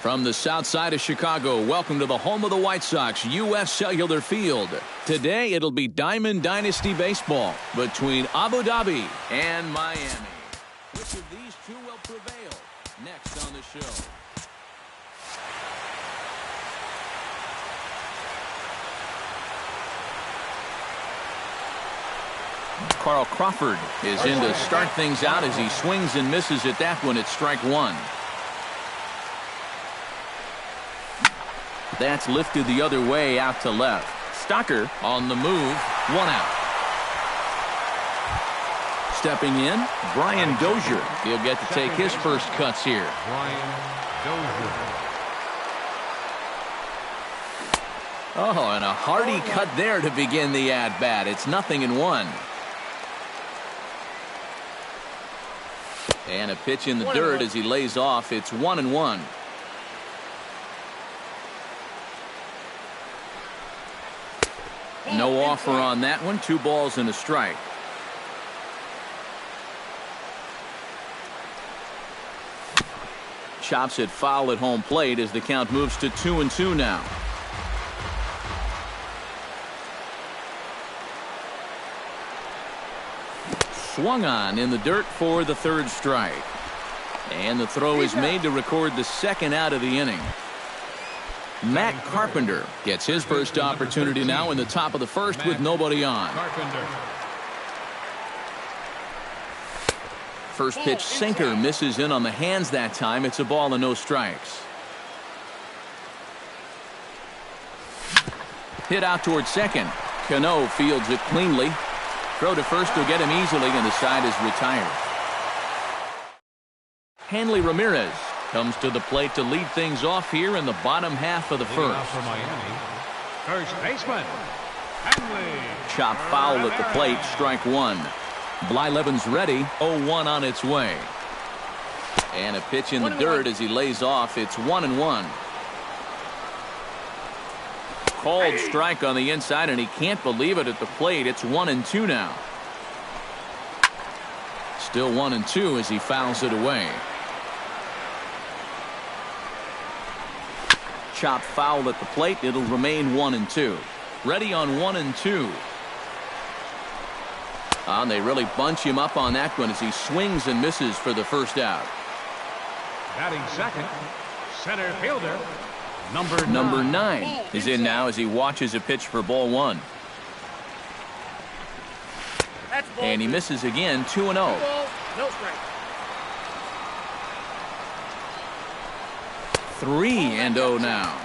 From the south side of Chicago, welcome to the home of the White Sox, U.S. Cellular Field. Today, it'll be Diamond Dynasty Baseball between Abu Dhabi and Miami. Which of these two will prevail? Next on the show. Carl Crawford is in to start things out as he swings and misses at that one at strike one. That's lifted the other way out to left. Stocker on the move. One out. Stepping in, Brian Dozier. He'll get to take his first cuts here. Brian Dozier. Oh, and a hearty cut there to begin the at-bat. It's 0-1. And a pitch in the dirt as he lays off. It's 1-1. No offer on that one. 2 balls and a strike. Chops it foul at home plate as the count moves to 2-2 now. Swung on in the dirt for the 3rd strike. And the throw is made to record the 2nd out of the inning. Matt Carpenter gets his first opportunity now in the top of the 1st with nobody on. First pitch sinker misses in on the hands that time. It's a ball and no strikes. Hit out towards second. Cano fields it cleanly. Throw to first will get him easily, and the side is retired. Hanley Ramirez comes to the plate to lead things off here in the bottom half of the 1st. For Miami, first baseman, Hanley. Chop foul at the plate, strike one. Blyleven's ready, 0-1 on its way. And a pitch in the dirt as he lays off. It's 1-1. Called strike on the inside, and he can't believe it at the plate. It's 1-2 now. Still 1-2 as he fouls it away. Chop foul at the plate. It'll remain 1-2. Ready on 1-2. And they really bunch him up on that one as he swings and misses for the 1st out. Batting second, center fielder, Number 9 is in now as he watches a pitch for ball 1. And he misses again, 2-0. No strike. 3-0 now.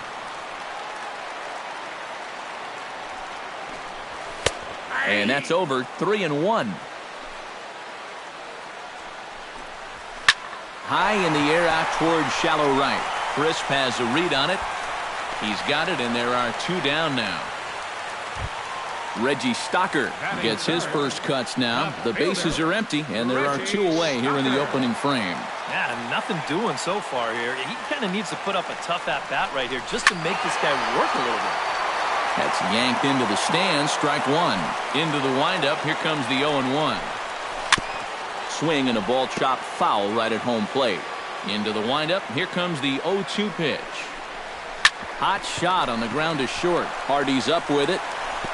And that's over. 3-1. High in the air out towards shallow right. Crisp has a read on it. He's got it, and there are 2 down now. Reggie Stocker gets his first cuts now. The bases are empty, and there are 2 away here in the opening frame. Yeah, nothing doing so far here. He kind of needs to put up a tough at-bat right here just to make this guy work a little bit. That's yanked into the stands. Strike one. Into the windup. Here comes the 0-1. Swing and a ball chopped foul right at home plate. Into the windup. Here comes the 0-2 pitch. Hot shot on the ground to short. Hardy's up with it.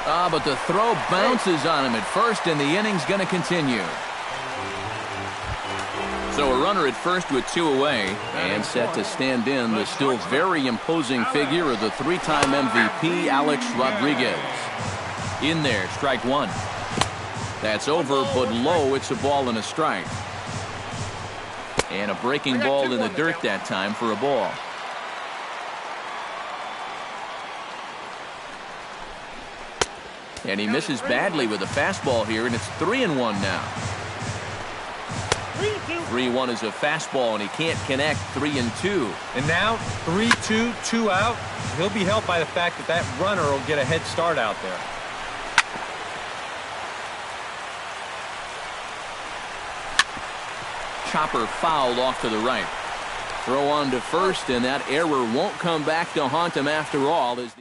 But the throw bounces on him at first, and the inning's going to continue. So a runner at first with 2 away, and set to stand in the still very imposing figure of the 3-time MVP, Alex Rodriguez. In there, strike one. That's over, but low. It's a ball and a strike. And a breaking ball in the dirt that time for a ball. And he misses badly with a fastball here, and it's 3-1 now. 3-1 is a fastball, and he can't connect. 3-2. And now 3-2, 2 out. He'll be helped by the fact that that runner will get a head start out there. Chopper fouled off to the right. Throw on to first, and that error won't come back to haunt him after all. As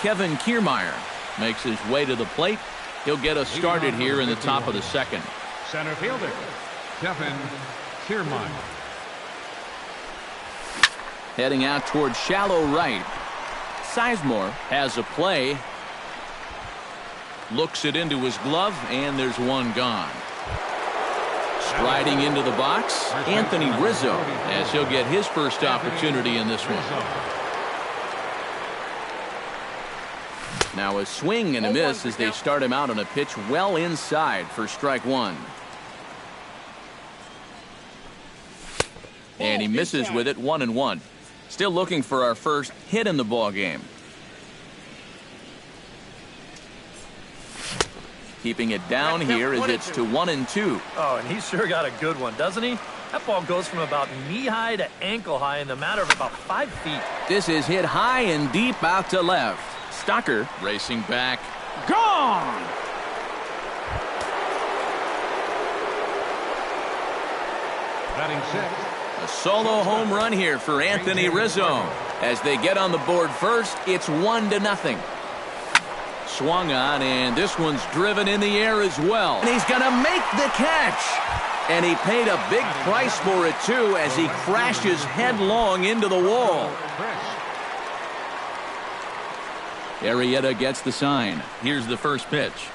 Kevin Kiermaier makes his way to the plate. He'll get us started here in the top of the second. Center fielder, Kevin Kiermaier. Heading out towards shallow right. Sizemore has a play. Looks it into his glove, and there's one gone. Striding into the box, Anthony Rizzo, as he'll get his first opportunity in this one. Now a swing and a miss as they start him out on a pitch well inside for strike one. And he misses with it, 1-1. Still looking for our first hit in the ball game. Keeping it down here as it's to 1-2. Oh, and he's sure got a good one, doesn't he? That ball goes from about knee-high to ankle-high in the matter of about 5 feet. This is hit high and deep out to left. Stocker racing back. Gone! Batting six. A solo home run here for Anthony Rizzo. As they get on the board first, it's 1-0. Swung on, and this one's driven in the air as well. And he's going to make the catch. And he paid a big price for it, too, as he crashes headlong into the wall. Arrieta gets the sign. Here's the first pitch.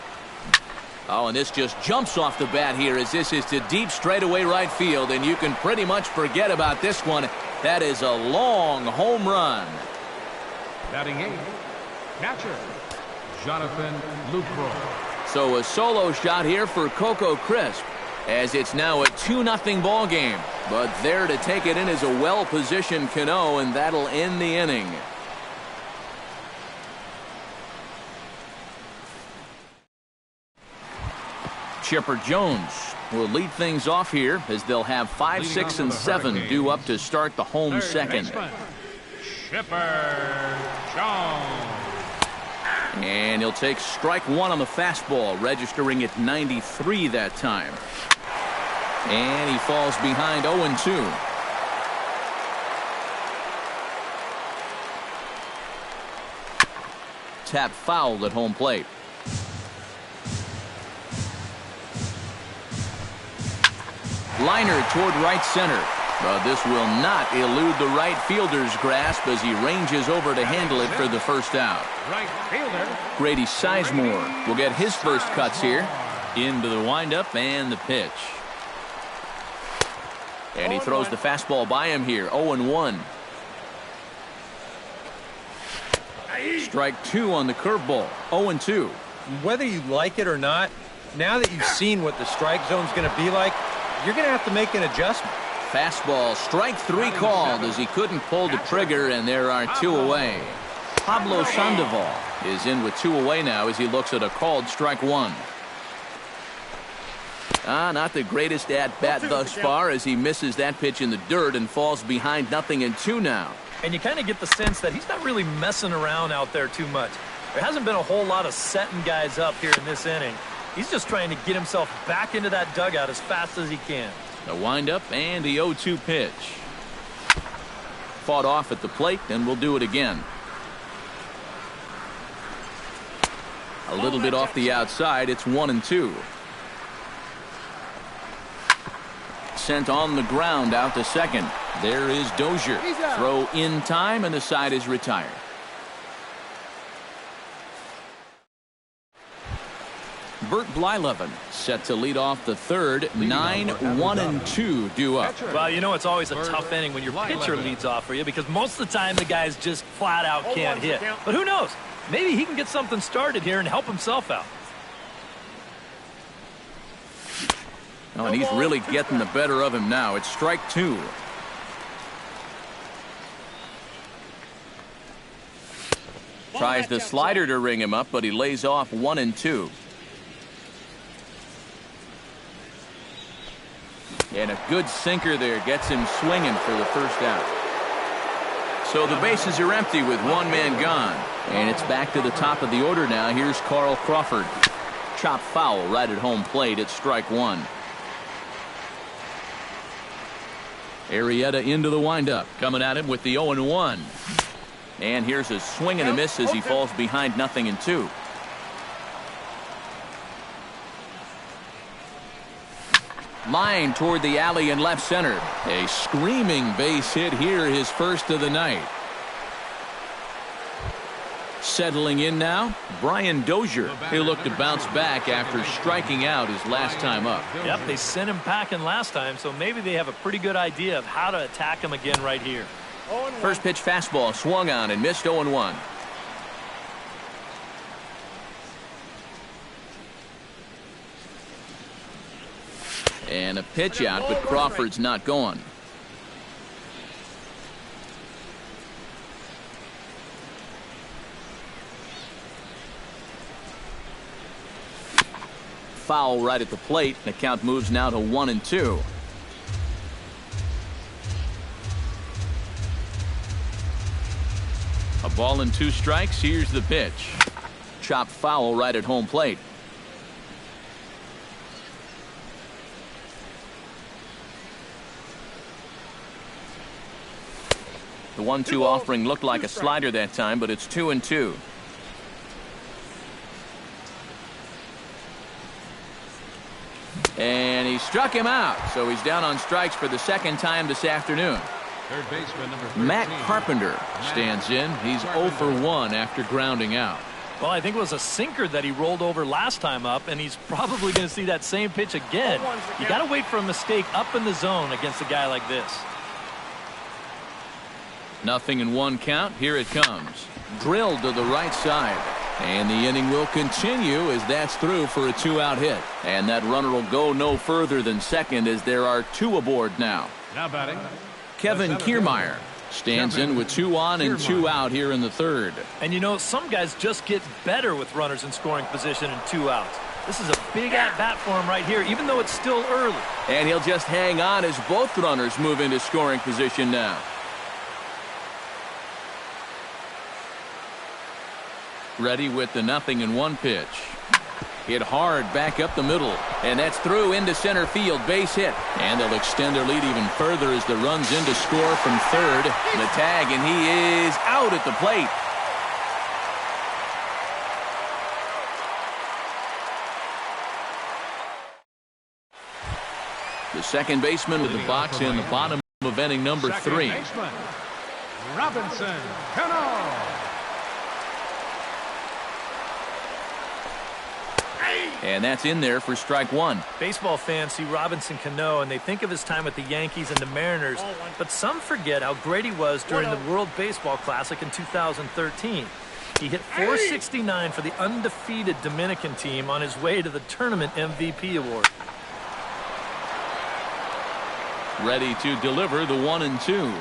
Oh, and this just jumps off the bat here as this is to deep straightaway right field, and you can pretty much forget about this one. That is a long home run. Batting eight, catcher, Jonathan Lucroy. So a solo shot here for Coco Crisp, as it's now a 2-0 ball game. But there to take it in is a well-positioned Cano, and that'll end the inning. Chipper Jones will lead things off here as they'll have 5, 6, and 7 due up to start the home second. Chipper Jones. And he'll take strike one on the fastball, registering at 93 that time. And he falls behind 0-2. Tap fouled at home plate. Liner toward right center. But this will not elude the right fielder's grasp as he ranges over to handle it for the first out. Right fielder Grady Sizemore will get his first cuts here. Into the windup and the pitch. And he throws the fastball by him here. 0-1. Strike two on the curveball. 0-2. Whether you like it or not, now that you've seen what the strike zone's going to be like, you're going to have to make an adjustment. Fastball, strike three called as he couldn't pull the trigger, and there are two away. Pablo Sandoval is in with two away now as he looks at a called strike one. Not the greatest at-bat thus far as he misses that pitch in the dirt and falls behind 0-2 now. And you kind of get the sense that he's not really messing around out there too much. There hasn't been a whole lot of setting guys up here in this inning. He's just trying to get himself back into that dugout as fast as he can. The windup and the 0-2 pitch. Fought off at the plate, and we'll do it again. A little bit off the outside. It's 1-2. Sent on the ground out to second. There is Dozier. Throw in time, and the side is retired. Bert Blyleven set to lead off the third. 9, 1, and 2 due up. Well, you know it's always a tough inning when your pitcher leads off for you because most of the time the guys just flat out can't hit. But who knows? Maybe he can get something started here and help himself out. Oh, and he's really getting the better of him now. It's strike two. Tries the slider to ring him up, but he lays off 1-2. And a good sinker there gets him swinging for the first out. So the bases are empty with one man gone. And it's back to the top of the order now. Here's Carl Crawford. Chop foul right at home plate. It's strike one. Arrieta into the windup. Coming at him with the 0-1. And here's a swing and a miss as he falls behind 0-2. Line toward the alley in left center. A screaming base hit here, his first of the night. Settling in now, Brian Dozier. He'll look to bounce back after striking out his last time up. Yep, they sent him packing last time, so maybe they have a pretty good idea of how to attack him again right here. First pitch fastball swung on and missed 0-1. And a pitch out, but Crawford's not going. Foul right at the plate. The count moves now to 1-2. A ball and 2 strikes. Here's the pitch. Chop foul right at home plate. The 1-2 offering looked like a slider that time, but it's 2-2. And he struck him out, so he's down on strikes for the second time this afternoon. Third baseman, number 13. Matt Carpenter stands in. He's 0 for 1 after grounding out. Well, I think it was a sinker that he rolled over last time up, and he's probably going to see that same pitch again. You got to wait for a mistake up in the zone against a guy like this. 0-1 count. Here it comes. Drilled to the right side. And the inning will continue as that's through for a 2-out hit. And that runner will go no further than second as there are 2 aboard now. Now batting, Kevin Kiermaier stands in with 2 on and 2 out here in the third. And you know, some guys just get better with runners in scoring position and 2 outs. This is a big at-bat for him right here, even though it's still early. And he'll just hang on as both runners move into scoring position now. Ready with the 0-1 pitch. Hit hard back up the middle. And that's through into center field. Base hit. And they'll extend their lead even further as the run's in to score from third. The tag, and he is out at the plate. The second baseman to the box in the bottom of inning number 3. Baseman, Robinson Cano. And that's in there for strike 1. Baseball fans see Robinson Cano, and they think of his time with the Yankees and the Mariners, but some forget how great he was during the World Baseball Classic in 2013. He hit .469 for the undefeated Dominican team on his way to the tournament MVP award. Ready to deliver the 1-2.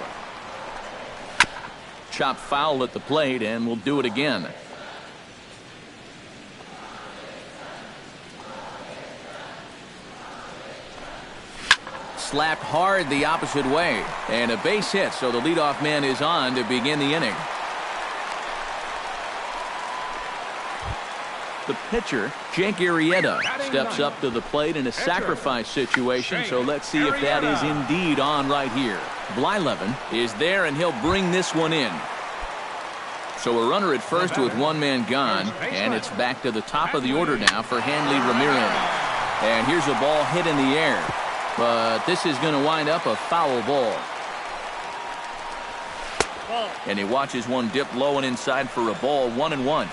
Chop foul at the plate, and we'll do it again. Slapped hard the opposite way, and a base hit, so the leadoff man is on to begin the inning. The pitcher, Jake Arrieta, steps up to the plate in a sacrifice situation, so let's see if that is indeed on right here. Blyleven is there, and he'll bring this one in. So a runner at first with one man gone, and it's back to the top of the order now for Hanley Ramirez. And here's a ball hit in the air. But this is going to wind up a foul ball. And he watches one dip low and inside for a ball. 1-1.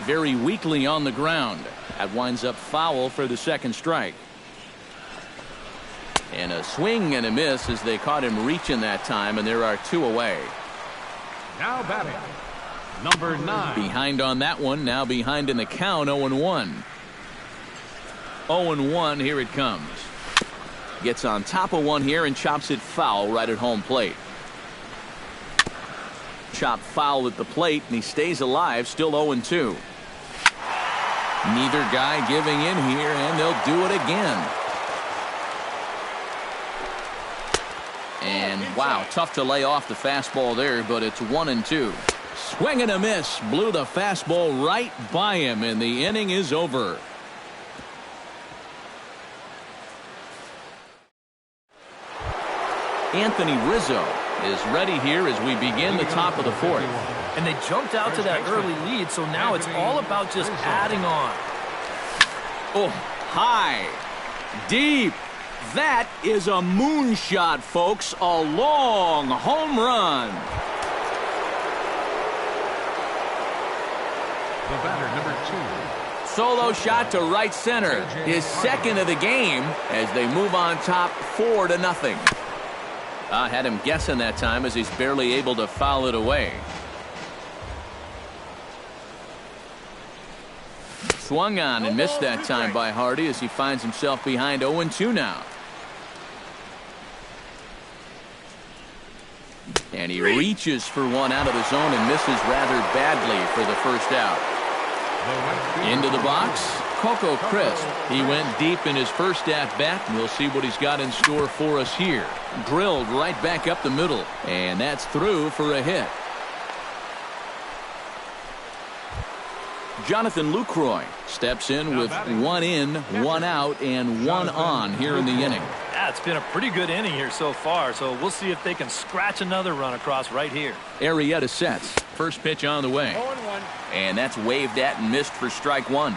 Very weakly on the ground. That winds up foul for the second strike. And a swing and a miss as they caught him reaching that time, and there are 2 away. Now batting, number 9. Behind on that one, now behind in the count. 0-1. 0-1, here it comes. Gets on top of one here and chops it foul right at home plate. Chop foul at the plate, and he stays alive, still 0-2. Neither guy giving in here, and they'll do it again. And wow, tough to lay off the fastball there, but it's 1-2. Swing and a miss. Blew the fastball right by him, and the inning is over. Anthony Rizzo is ready here as we begin the top of the fourth. And they jumped out to that early lead, so now it's all about just adding on. Oh, high, deep. That is a moonshot, folks. A long home run. The batter, number 2. Solo shot to right center. His second of the game as they move on top 4-0. I had him guessing that time as he's barely able to foul it away. Swung on and missed that time by Hardy as he finds himself behind 0-2 now. And he reaches for one out of the zone and misses rather badly for the first out. Into the box, Coco Crisp. He went deep in his first at-bat, and we'll see what he's got in store for us here. Drilled right back up the middle, and that's through for a hit. Jonathan Lucroy steps in with 1 in, 1 out, and 1 on here in the inning. Yeah, it's been a pretty good inning here so far, so we'll see if they can scratch another run across right here. Arrieta sets. First pitch on the way. 0-1. And that's waved at and missed for strike one.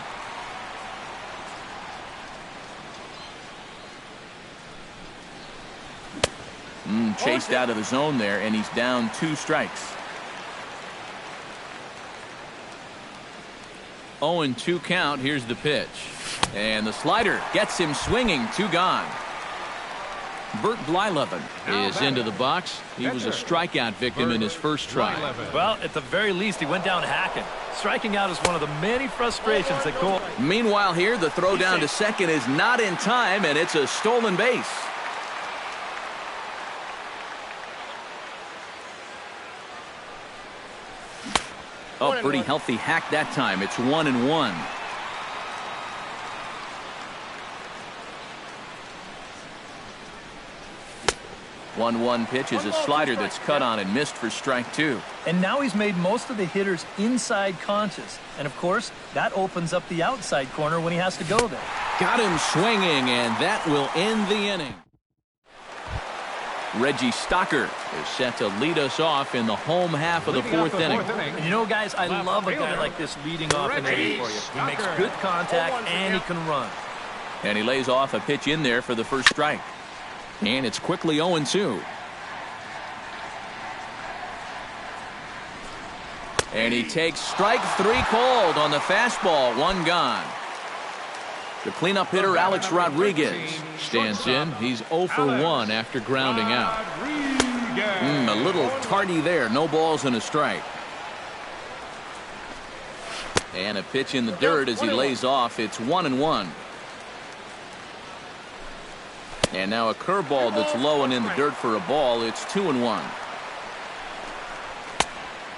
Chased out of the zone there, and he's down 2 strikes. 0-2 count. Here's the pitch. And the slider gets him swinging. 2 gone. Bert Blyleven is into the box. He was a strikeout victim in his first try. Well, at the very least, he went down hacking. Striking out is one of the many frustrations that go. Meanwhile here, the throw down to second is not in time, and it's a stolen base. Oh, pretty healthy hack that time. It's 1-1. One pitch is a slider that's cut on and missed for strike 2. And now he's made most of the hitters inside conscious. And, of course, that opens up the outside corner when he has to go there. Got him swinging, and that will end the inning. Reggie Stocker is set to lead us off in the home half of the fourth inning. And you know, guys, I love a guy like this leading off an inning for you. He makes good contact, and he can run. And he lays off a pitch in there for the first strike. And it's quickly 0-2. And he takes strike 3 called on the fastball. 1 gone. The cleanup hitter, Alex Rodriguez, stands in. He's 0 for 1 after grounding out. A little tardy there. No balls and a strike. And a pitch in the dirt as he lays off. It's 1-1. And now a curveball that's low and in the dirt for a ball. It's 2-1.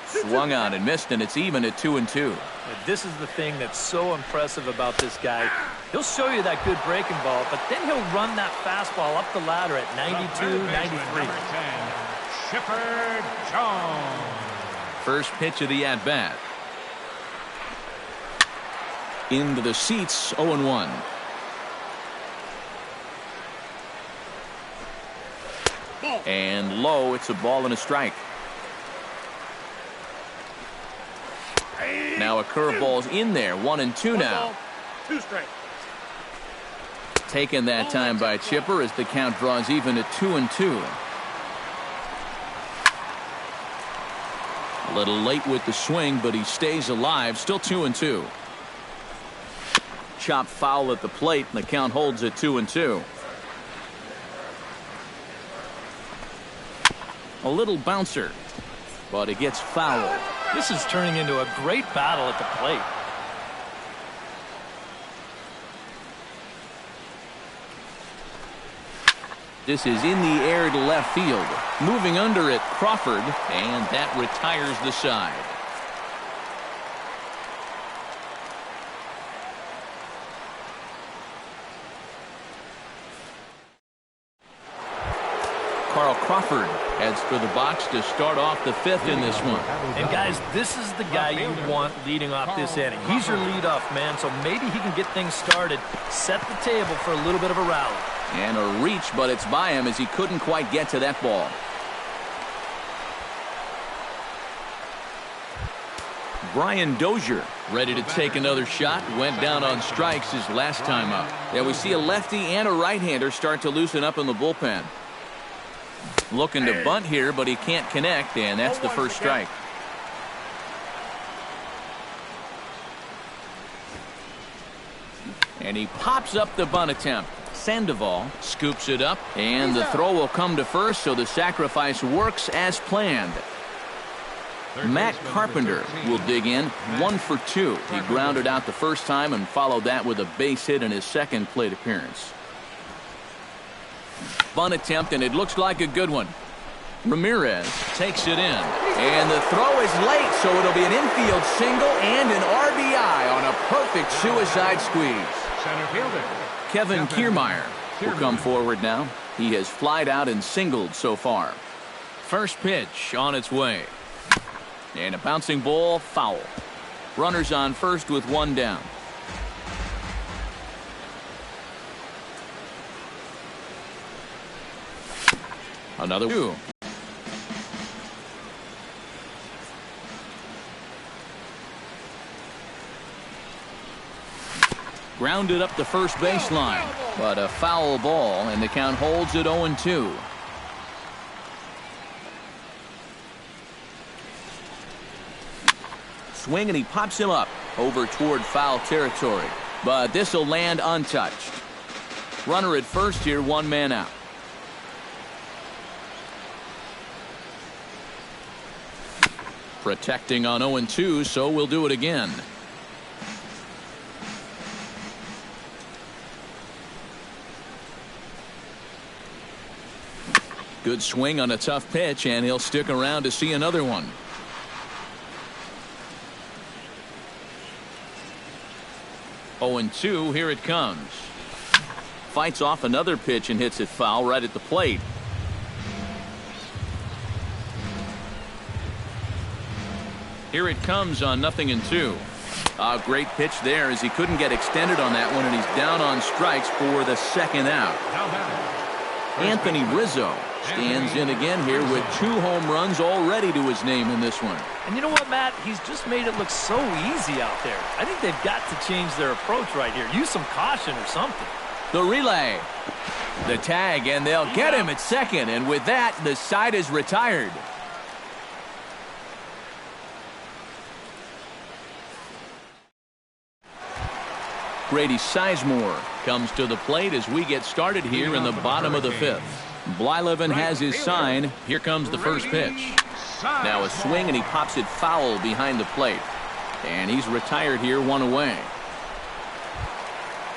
Swung on and missed, and it's even at 2-2. This is the thing that's so impressive about this guy. He'll show you that good breaking ball, but then he'll run that fastball up the ladder at 92, 93. Chipper Jones. First pitch of the at-bat. Into the seats, 0-1. And low, it's a ball and a strike. Now a curveball's in there, 1-2 now. 2 strikes. Taken that time by Chipper as the count draws even at 2-2. A little late with the swing, but he stays alive. Still 2-2. Chop foul at the plate, and the count holds at 2-2. A little bouncer, but it gets fouled. This is turning into a great battle at the plate. This is in the air to left field. Moving under it, Crawford, and that retires the side. Carl Crawford heads for the box to start off the fifth in this one. And guys, this is the guy you want leading off this inning. He's your leadoff man, so maybe he can get things started, set the table for a little bit of a rally. And a reach, but it's by him as he couldn't quite get to that ball. Brian Dozier ready to take another shot. Went down on strikes his last time up. Yeah, we see a lefty and a right-hander start to loosen up in the bullpen. Looking to bunt here, but he can't connect, and that's the first strike. And he pops up the bunt attempt. Sandoval scoops it up, and the throw will come to first, so the sacrifice works as planned. Matt Carpenter will dig in, 1 for 2. He grounded out the first time and followed that with a base hit in his second plate appearance. Bunt attempt, and it looks like a good one. Ramirez takes it in, and the throw is late, so it'll be an infield single and an RBI on a perfect suicide squeeze. Center fielder Kevin Kiermaier will come forward now. He has flied out and singled so far. First pitch on its way. And a bouncing ball, foul. Runners on first with 1 down. Another 2. Grounded up the first baseline, but a foul ball, and the count holds at 0-2. Swing, and he pops him up over toward foul territory, but this will land untouched. Runner at first here, 1 man out. Protecting on 0-2, so we'll do it again. Good swing on a tough pitch, and he'll stick around to see another one. Oh, 0-2, here it comes. Fights off another pitch and hits it foul right at the plate. Here it comes on 0-2. A great pitch there as he couldn't get extended on that one, and he's down on strikes for the second out. Anthony Rizzo stands in again here with 2 home runs already to his name in this one. And you know what, Matt? He's just made it look so easy out there. I think they've got to change their approach right here. Use some caution or something. The relay. The tag, and they'll get him at second. And with that, the side is retired. Grady Sizemore comes to the plate as we get started here in the bottom of the 5th. Blyleven has his sign. Here comes the first pitch. Now a swing, and he pops it foul behind the plate. And he's retired here, 1 away.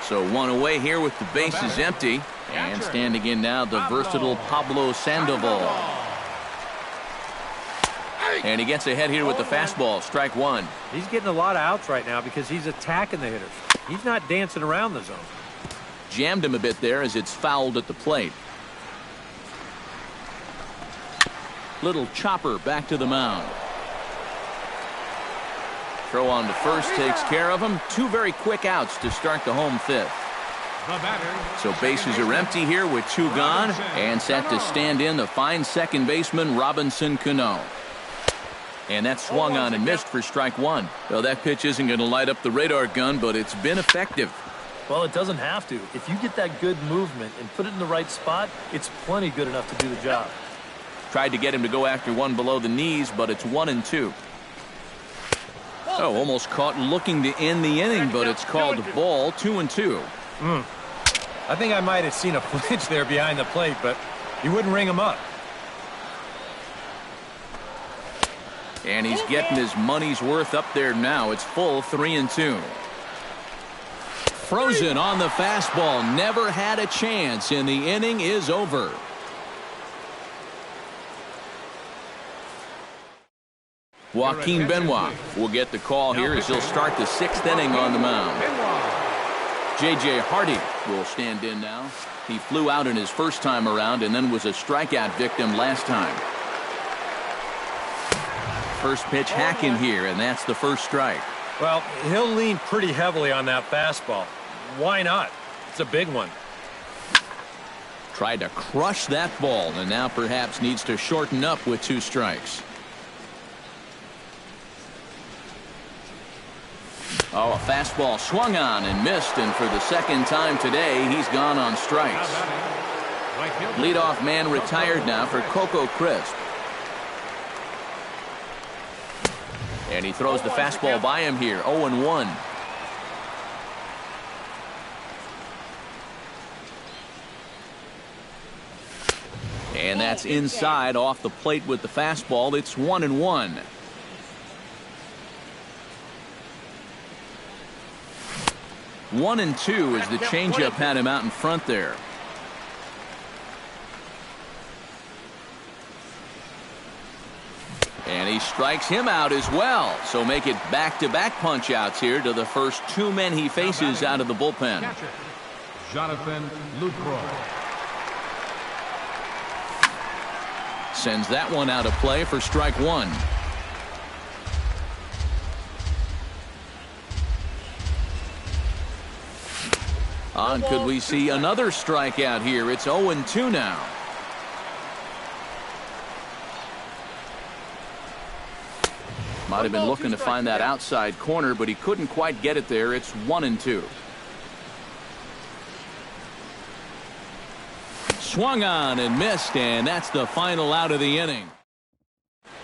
So 1 away here with the bases empty. And standing in now, the versatile Pablo Sandoval. And he gets ahead here with the fastball, strike 1. He's getting a lot of outs right now because he's attacking the hitters. He's not dancing around the zone. Jammed him a bit there as it's fouled at the plate. Little chopper back to the mound. Throw on to first takes care of him. 2 very quick outs to start the home 5th. So bases are empty here with 2 gone, and set to stand in the fine second baseman Robinson Cano. And that swung on and missed for strike 1. Well, that pitch isn't going to light up the radar gun, but it's been effective. Well, it doesn't have to. If you get that good movement and put it in the right spot, it's plenty good enough to do the job. Tried to get him to go after one below the knees, but it's 1-2. Oh, almost caught looking to end the inning, but it's called ball, 2-2. I think I might have seen a flinch there behind the plate, but he wouldn't ring him up. And he's getting his money's worth up there now. It's full, 3-2. Frozen on the fastball. Never had a chance, and the inning is over. Joaquin Benoit will get the call here as he'll start the 6th inning on the mound. J.J. Hardy will stand in now. He flew out in his first time around and then was a strikeout victim last time. First pitch hacking here, and that's the first strike. Well, he'll lean pretty heavily on that fastball. Why not? It's a big one. Tried to crush that ball, and now perhaps needs to shorten up with 2 strikes. Oh, a fastball swung on and missed, and for the second time today, he's gone on strikes. Leadoff man retired now for Coco Crisp. And he throws the fastball by him here, 0-1. And that's inside off the plate with the fastball. It's 1-1. One and two as the changeup had him out in front there. And he strikes him out as well. So make it back-to-back punch-outs here to the first 2 men he faces out of the bullpen. Jonathan Lucroy. Sends that one out of play for strike 1. Could we see another strikeout here? It's 0-2 now. Might have been looking to find that outside corner, but he couldn't quite get it there. It's 1-2. Swung on and missed, and that's the final out of the inning.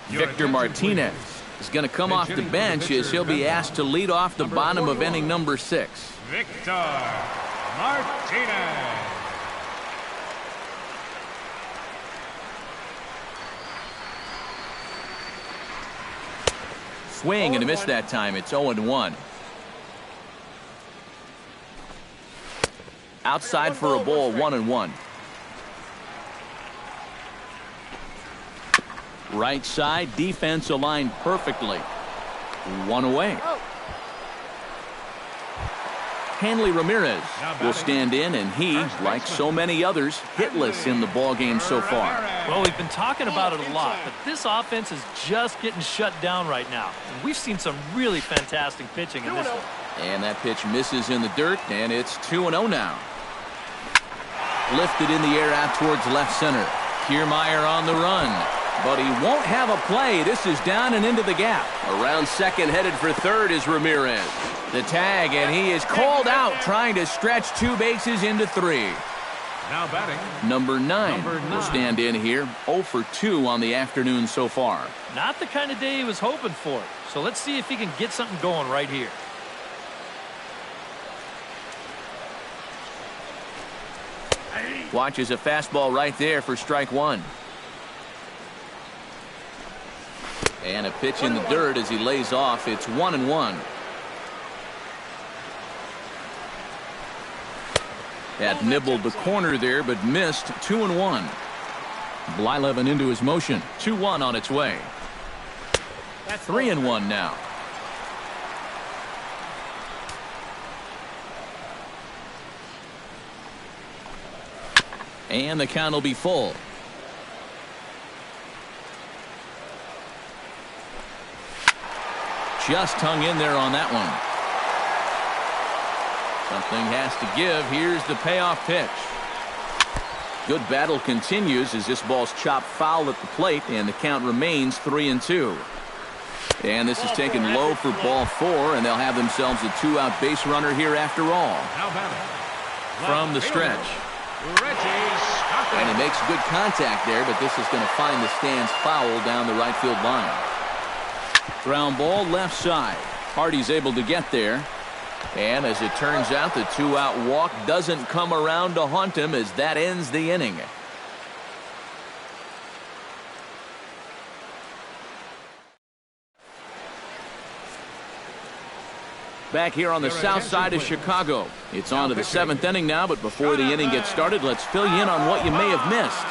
Victor Martinez is going to come off the bench as he'll be asked to lead off the bottom of inning number 6. Victor Martinez. Swing and a miss that time. It's 0-1. Outside for a ball, 1-1. Right side, defense aligned perfectly. 1 away. Hanley Ramirez will stand in, and he, like so many others, hitless in the ballgame so far. Well, we've been talking about it a lot, but this offense is just getting shut down right now. And we've seen some really fantastic pitching in this one. And that pitch misses in the dirt, and it's 2-0 now. Lifted in the air out towards left center. Kiermaier on the run. But he won't have a play. This is down and into the gap. Around second, headed for third is Ramirez. The tag, and he is called out trying to stretch 2 bases into 3. Now batting. Number 9 will stand in here. 0 for 2 on the afternoon so far. Not the kind of day he was hoping for. So let's see if he can get something going right here. Watches a fastball right there for strike 1. And a pitch in the dirt as he lays off. It's 1-1. That nibbled the corner there, but missed. 2-1. Blyleven into his motion. 2-1 on its way. 3-1 now. And the count will be full. Just hung in there on that one. Something has to give. Here's the payoff pitch. Good battle continues as this ball's chopped foul at the plate, and the count remains 3-2. And this is taken low for ball 4, and they'll have themselves a 2-out base runner here after all. From the stretch. And he makes good contact there, but this is going to find the stands foul down the right field line. Ground ball left side. Hardy's able to get there. And as it turns out, the 2-out walk doesn't come around to haunt him as that ends the inning. Back here on the south side of Chicago. It's on to the 7th inning now, but before the inning gets started, let's fill you in on what you may have missed.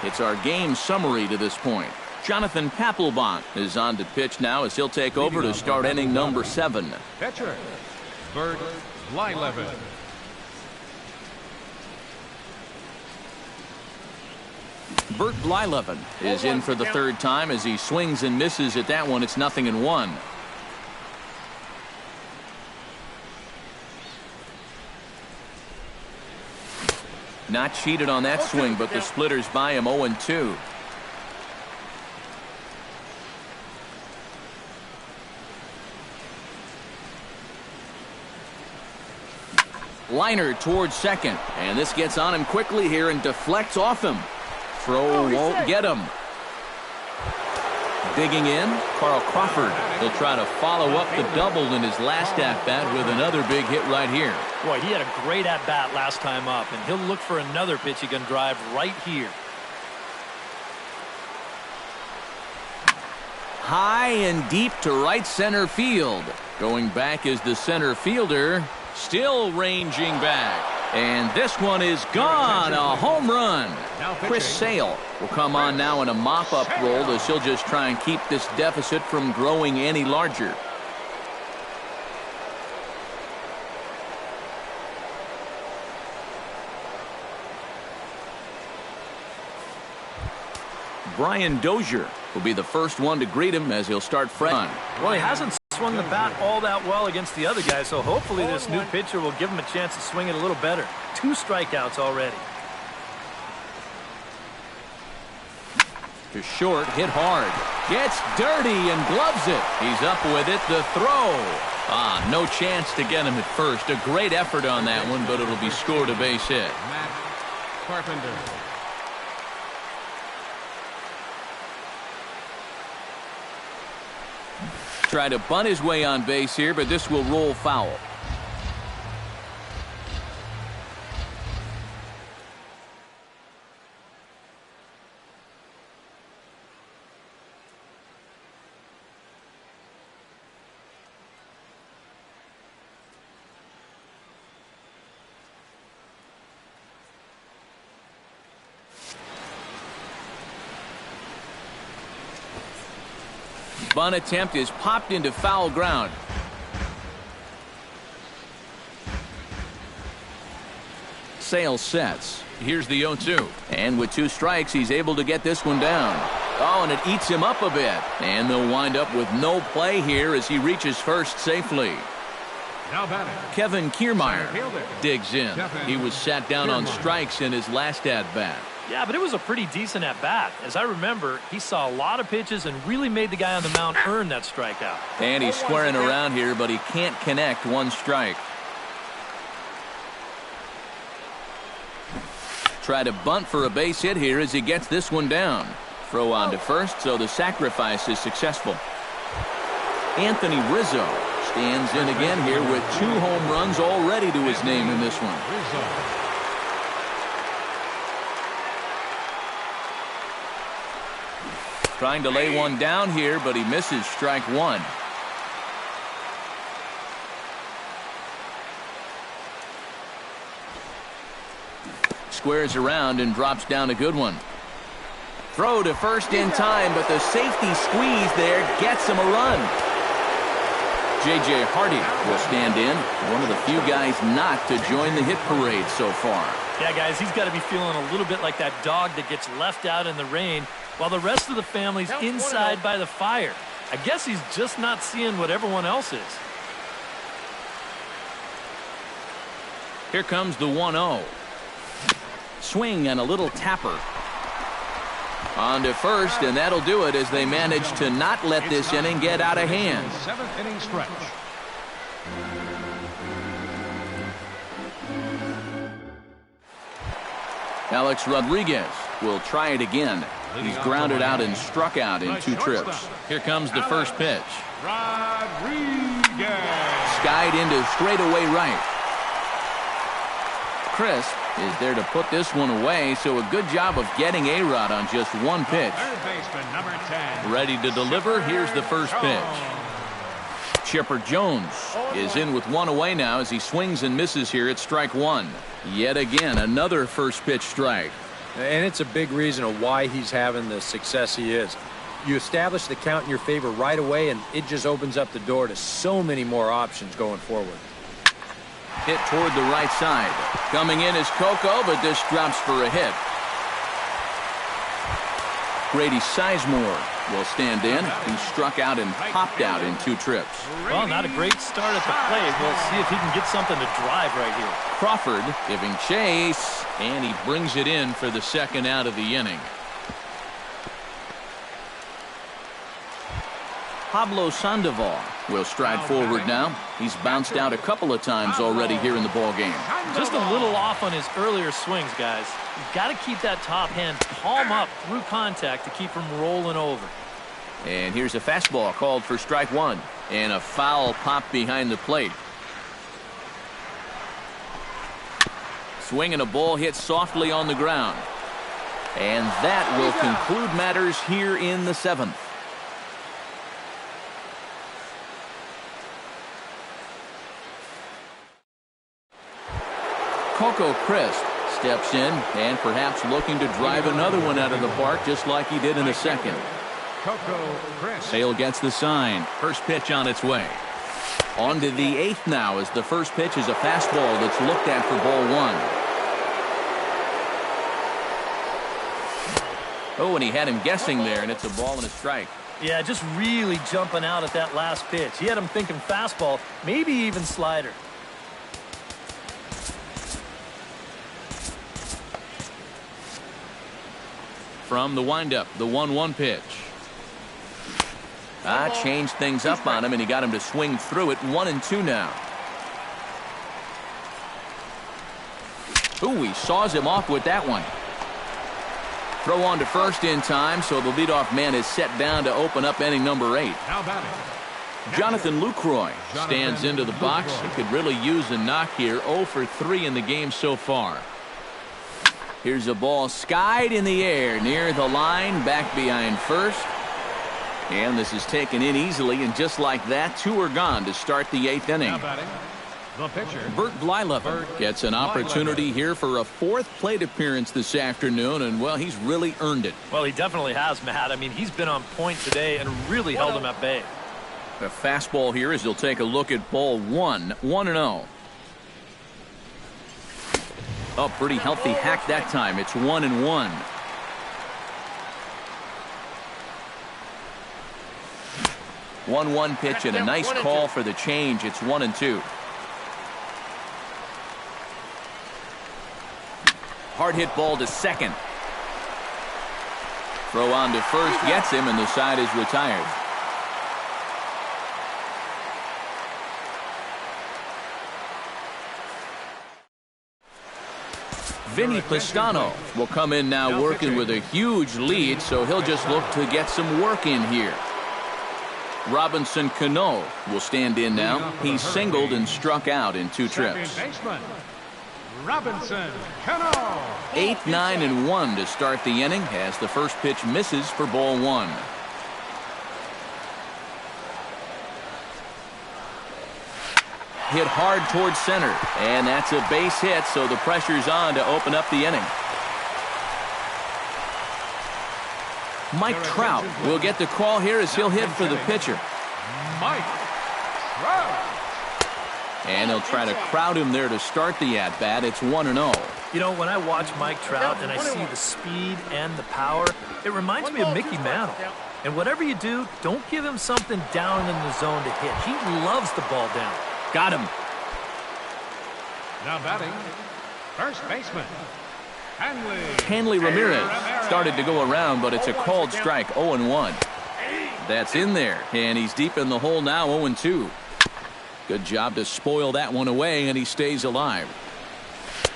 It's our game summary to this point. Jonathan Papelbon is on to pitch now as he'll take over to start inning number 7. Pitcher, Bert Blyleven. Bert Blyleven is in for the third time as he swings and misses at that one. It's 0-1. Not cheated on that swing, but the splitters by him 0-2. Liner towards second, and this gets on him quickly here and deflects off him. Throw won't get him. Digging in, Carl Crawford. He'll try to follow up the double in his last at-bat with another big hit right here. Boy, he had a great at-bat last time up, and he'll look for another pitch he can drive right here. High and deep to right center field. Going back is the center fielder. Still ranging back. And this one is gone. A home run. Chris Sale will come on now in a mop-up role as he'll just try and keep this deficit from growing any larger. Brian Dozier will be the first one to greet him as he'll start fresh. Well, he hasn't swung the bat all that well against the other guys, so hopefully this new pitcher will give him a chance to swing it a little better. 2 strikeouts already. To short, hit hard. Gets dirty and gloves it. He's up with it. The throw. No chance to get him at first. A great effort on that one, but it'll be scored a base hit. Matt Carpenter. Try to bunt his way on base here, but this will roll foul. Bunt attempt is popped into foul ground. Sale sets. Here's the 0-2. And with 2 strikes, he's able to get this one down. Oh, and it eats him up a bit. And they'll wind up with no play here as he reaches first safely. Now batting, Kevin Kiermaier digs in. He was sat down on strikes in his last at-bat. Yeah, but it was a pretty decent at-bat. As I remember, he saw a lot of pitches and really made the guy on the mound earn that strikeout. And he's squaring around here, but he can't connect. 1 strike. Try to bunt for a base hit here as he gets this one down. Throw on to first, so the sacrifice is successful. Anthony Rizzo stands in again here with 2 home runs already to his name in this one. Trying to lay one down here, but he misses strike 1. Squares around and drops down a good one. Throw to first in time, but the safety squeeze there gets him a run. J.J. Hardy will stand in, one of the few guys not to join the hit parade so far. Yeah, guys, he's got to be feeling a little bit like that dog that gets left out in the rain while the rest of the family's inside by the fire. I guess he's just not seeing what everyone else is. Here comes the 1-0. Swing and a little tapper. On to first, and that'll do it as they manage to not let this inning get out of hand. 7th inning stretch. Alex Rodriguez will try it again. He's grounded out and struck out in 2 trips. Here comes the first pitch. Rodriguez. Skied into straightaway right. Crisp is there to put this one away, so a good job of getting A-Rod on just 1 pitch. Third baseman, number 10. Ready to deliver. Here's the first pitch. Chipper Jones is in with 1 away now as he swings and misses here at strike 1. Yet again, another first pitch strike. And it's a big reason of why he's having the success he is. You establish the count in your favor right away, and it just opens up the door to so many more options going forward. Hit toward the right side. Coming in is Coco, but this drops for a hit. Grady Sizemore will stand in. He struck out and popped out in 2 trips. Well, not a great start at the plate. We'll see if he can get something to drive right here. Crawford giving chase, and he brings it in for the 2nd out of the inning. Pablo Sandoval will stride forward now. He's bounced out a couple of times already here in the ball game. Just a little off on his earlier swings, guys. You've got to keep that top hand palm up through contact to keep him rolling over. And here's a fastball called for strike 1, and a foul pop behind the plate. Swing and a ball hit softly on the ground. And that will conclude matters here in the 7th. Coco Crisp steps in and perhaps looking to drive another one out of the park just like he did in the 2nd. Coco Crisp. Sale gets the sign. First pitch on its way. On to the 8th now as the first pitch is a fastball that's looked at for ball 1. Oh, and he had him guessing there, and it's a ball and a strike. Yeah, just really jumping out at that last pitch. He had him thinking fastball, maybe even slider. From the windup, the 1-1 pitch. Changed things up on him, and he got him to swing through it. 1-2 now. Ooh, he saws him off with that one. Throw on to first in time, so the leadoff man is set down to open up inning number 8. Now batting, Jonathan Lucroy stands into the box. He could really use a knock here. 0 for 3 in the game so far. Here's a ball skied in the air near the line, back behind first. And this is taken in easily, and just like that, 2 are gone to start the 8th inning. now batting, the pitcher. Bert Blyleven gets an opportunity here for a 4th plate appearance this afternoon, and, well, he's really earned it. Well, he definitely has, Matt. I mean, he's been on point today and really held him at bay. The fastball here as he'll take a look at ball 1, 1-0. Oh, pretty healthy hack that time. It's 1-1. One pitch and a nice call for the change. It's 1-2. Hard hit ball to second. Throw on to first gets him, and the side is retired. Vinny Pistano will come in now working with a huge lead, so he'll just look to get some work in here. Robinson Cano will stand in now. He singled and struck out in 2 trips. Second baseman, Robinson Cano. 8, 9, and 1 to start the inning as the first pitch misses for ball 1. Hit hard towards center, and that's a base hit, so the pressure's on to open up the inning. Mike Trout will get the call here as he'll hit for the pitcher. Mike Trout. And they'll try to crowd him there to start the at-bat. It's 1-0. You know, when I watch Mike Trout and I see the speed and the power, it reminds me of Mickey Mantle. And whatever you do, don't give him something down in the zone to hit. He loves the ball down. Got him. Now batting, first baseman, Hanley Ramirez started to go around, but it's a called strike. 0-1. That's in there, and he's deep in the hole now. 0-2. Good job to spoil that one away, and he stays alive.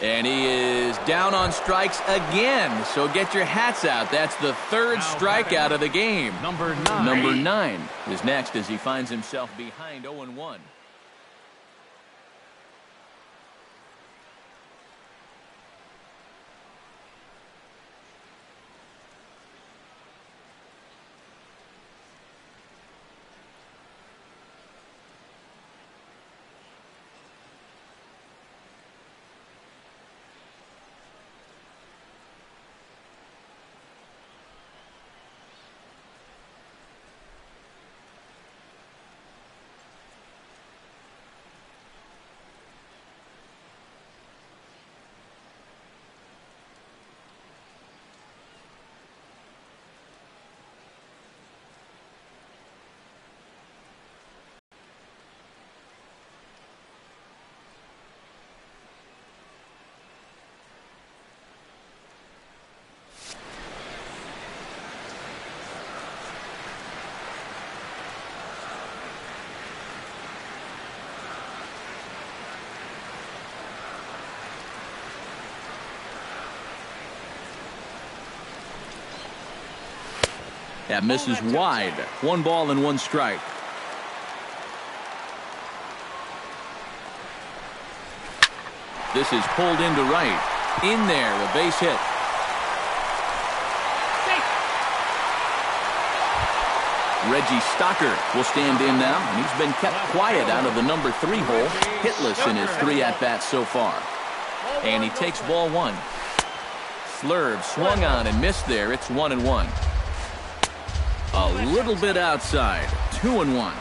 And he is down on strikes again, so get your hats out. That's the 3rd strikeout of the game. Number 9. Number 9 is next as he finds himself behind 0-1. That misses wide. 1 ball and 1 strike. This is pulled into right. In there, a base hit. Reggie Stocker will stand in now, and he's been kept quiet out of the number 3 hole, hitless in his 3 at-bats so far. And he takes ball 1. Slurve swung on and missed there. It's 1-1. A little bit outside. 2-1.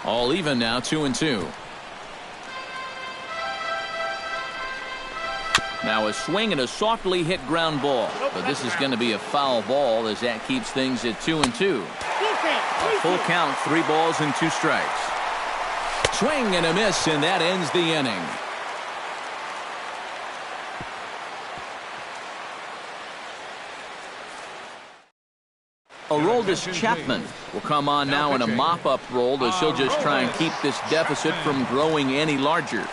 All even now, 2-2. Now a swing and a softly hit ground ball. But this is going to be a foul ball as that keeps things at 2-2. A full count, 3 balls and 2 strikes. Swing and a miss, and that ends the inning. Aroldis Chapman will come on now in a mop-up role as he'll just try and keep this deficit from growing any larger.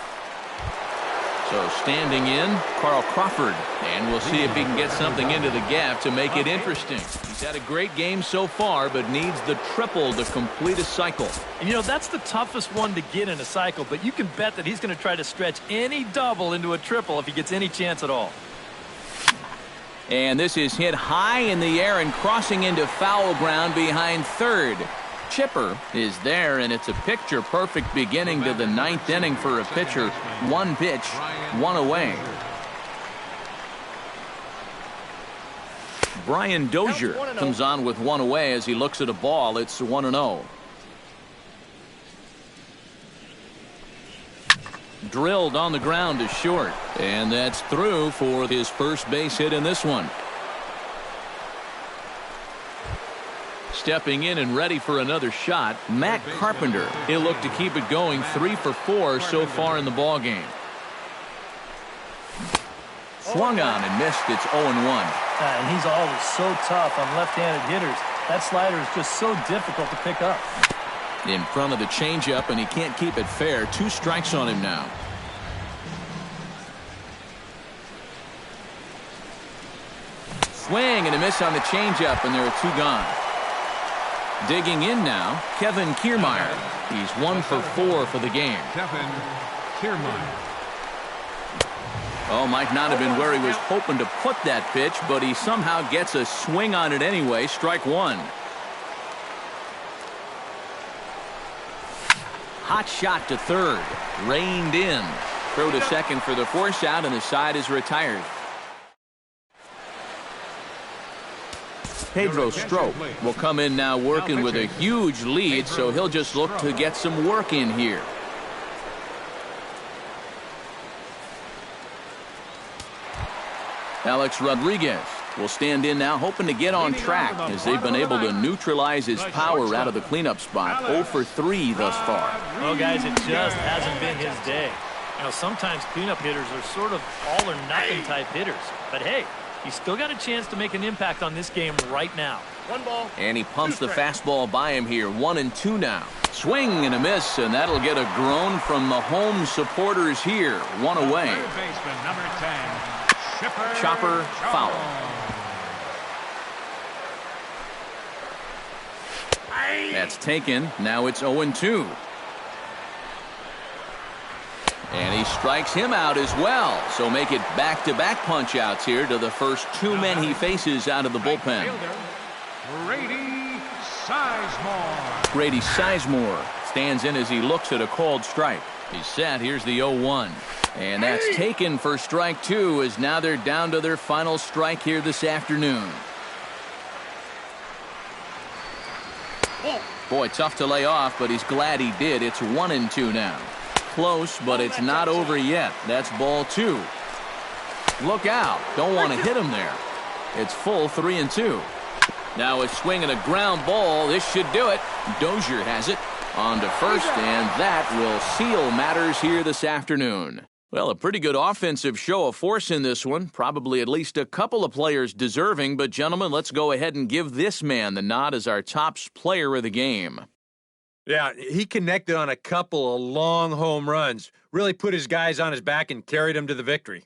So standing in, Carl Crawford, and we'll see if he can get something into the gap to make it interesting. He's had a great game so far, but needs the triple to complete a cycle. And you know, that's the toughest one to get in a cycle, but you can bet that he's going to try to stretch any double into a triple if he gets any chance at all. And this is hit high in the air and crossing into foul ground behind third. Chipper is there, and it's a picture-perfect beginning to the 9th inning for a pitcher. 1 pitch, 1 away. Brian Dozier comes on with 1 away as he looks at a ball. It's 1-0. Drilled on the ground to short, and that's through for his first base hit in this one. Stepping in and ready for another shot, Matt Carpenter. He'll look to keep it going, 3 for 4 so far in the ballgame. Swung on and missed. It's 0-1. And he's always so tough on left-handed hitters. That slider is just so difficult to pick up. In front of the changeup, and he can't keep it fair. 2 strikes on him now. Swing and a miss on the changeup, and there are 2 gone. Digging in now, Kevin Kiermaier. He's 1 for 4 for the game. Kevin Kiermaier. Oh, might not have been where he was hoping to put that pitch, but he somehow gets a swing on it anyway. Strike 1. Hot shot to third. Reined in. Throw to second for the force out, and the side is retired. Pedro Strop will come in now working with a huge lead, so he'll just look to get some work in here. Alex Rodriguez will stand in now, hoping to get on track as they've been able to neutralize his power out of the cleanup spot. 0 for 3 thus far. Well, guys, it just hasn't been his day. You know, sometimes cleanup hitters are sort of all-or-nothing type hitters. But, hey, he's still got a chance to make an impact on this game right now. 1 ball. And he pumps the fastball by him here. 1-2 now. Swing and a miss, and that'll get a groan from the home supporters here. 1 away. Third baseman, number 10. Chopper foul. That's taken. Now it's 0-2. And he strikes him out as well. So make it back-to-back punch-outs here to the first 2 men he faces out of the bullpen. Grady Sizemore. Grady Sizemore stands in as he looks at a called strike. He's set. Here's the 0-1. And that's taken for strike 2 as now they're down to their final strike here this afternoon. Boy, tough to lay off, but he's glad he did. It's 1-2 now. Close, but it's not over yet. That's ball 2. Look out. Don't want to hit him there. It's full 3-2. Now a swing and a ground ball. This should do it. Dozier has it. On to first, and that will seal matters here this afternoon. Well, a pretty good offensive show of force in this one. Probably at least a couple of players deserving, but gentlemen, let's go ahead and give this man the nod as our top player of the game. Yeah, he connected on a couple of long home runs. Really put his guys on his back and carried them to the victory.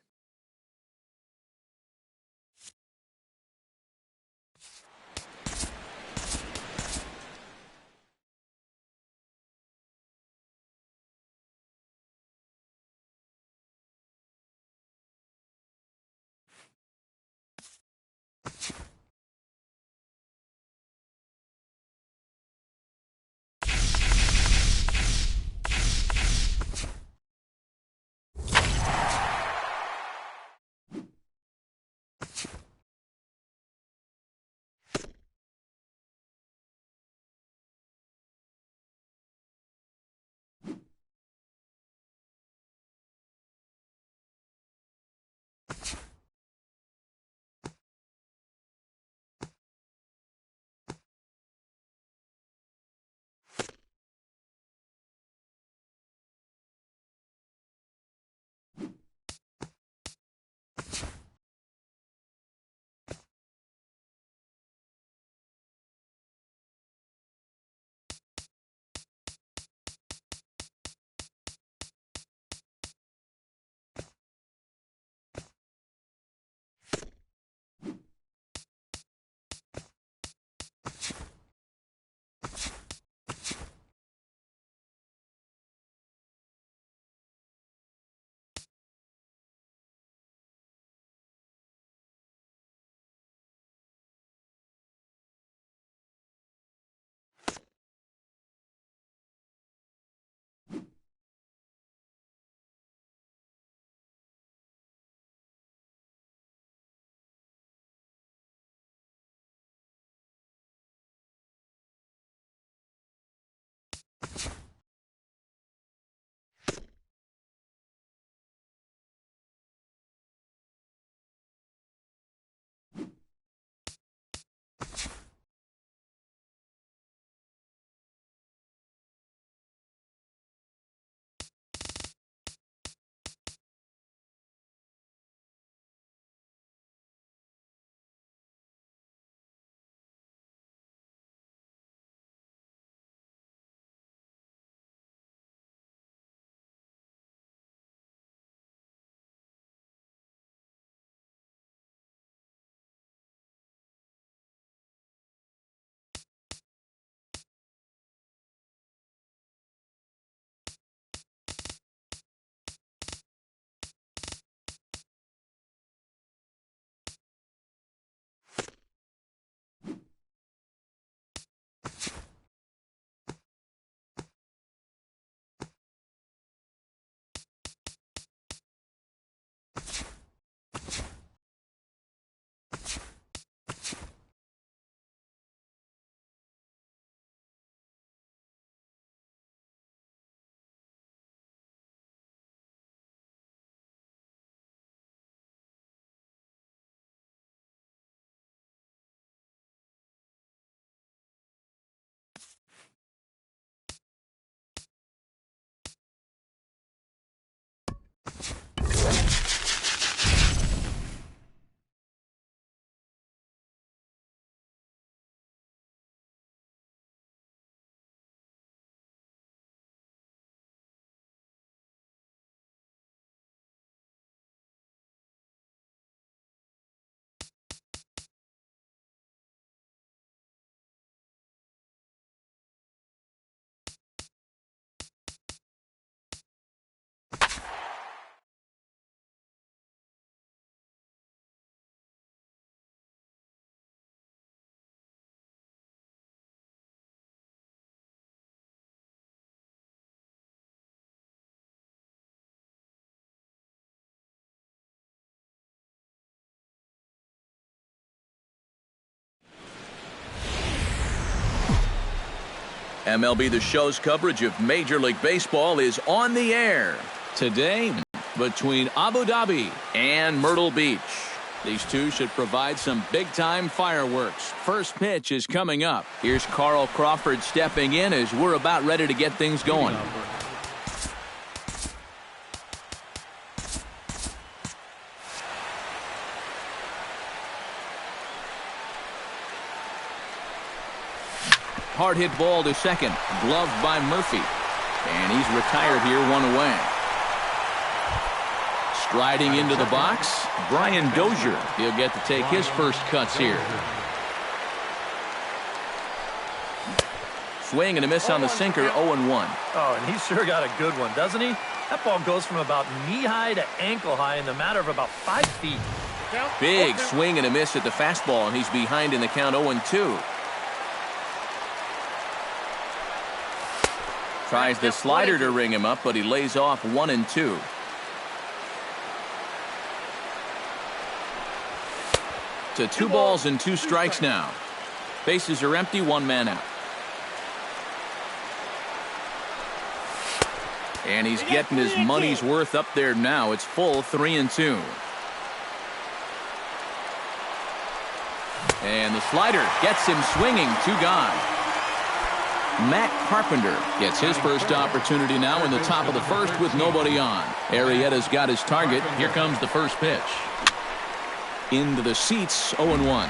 MLB The Show's coverage of Major League Baseball is on the air today between Abu Dhabi and Myrtle Beach. These two should provide some big-time fireworks. First pitch is coming up. Here's Carl Crawford stepping in as we're about ready to get things going. Hard hit ball to second, gloved by Murphy. And he's retired here, one away. Striding into the box, Brian Dozier. He'll get to take his first cuts here. Swing and a miss on the sinker, 0-1. Oh, and he's sure got a good one, doesn't he? That ball goes from about knee-high to ankle-high in the matter of about 5 feet. Big swing and a miss at the fastball, and he's behind in the count, 0-2. Tries the slider to ring him up, but he lays off 1-2. To 2 balls and 2 strikes now. Bases are empty, 1 man out. And he's getting his money's worth up there now. It's full, 3-2. And the slider gets him swinging, 2 gone. Matt Carpenter gets his first opportunity now in the top of the first with nobody on. Arrieta's got his target. Here comes the first pitch. Into the seats, 0-1.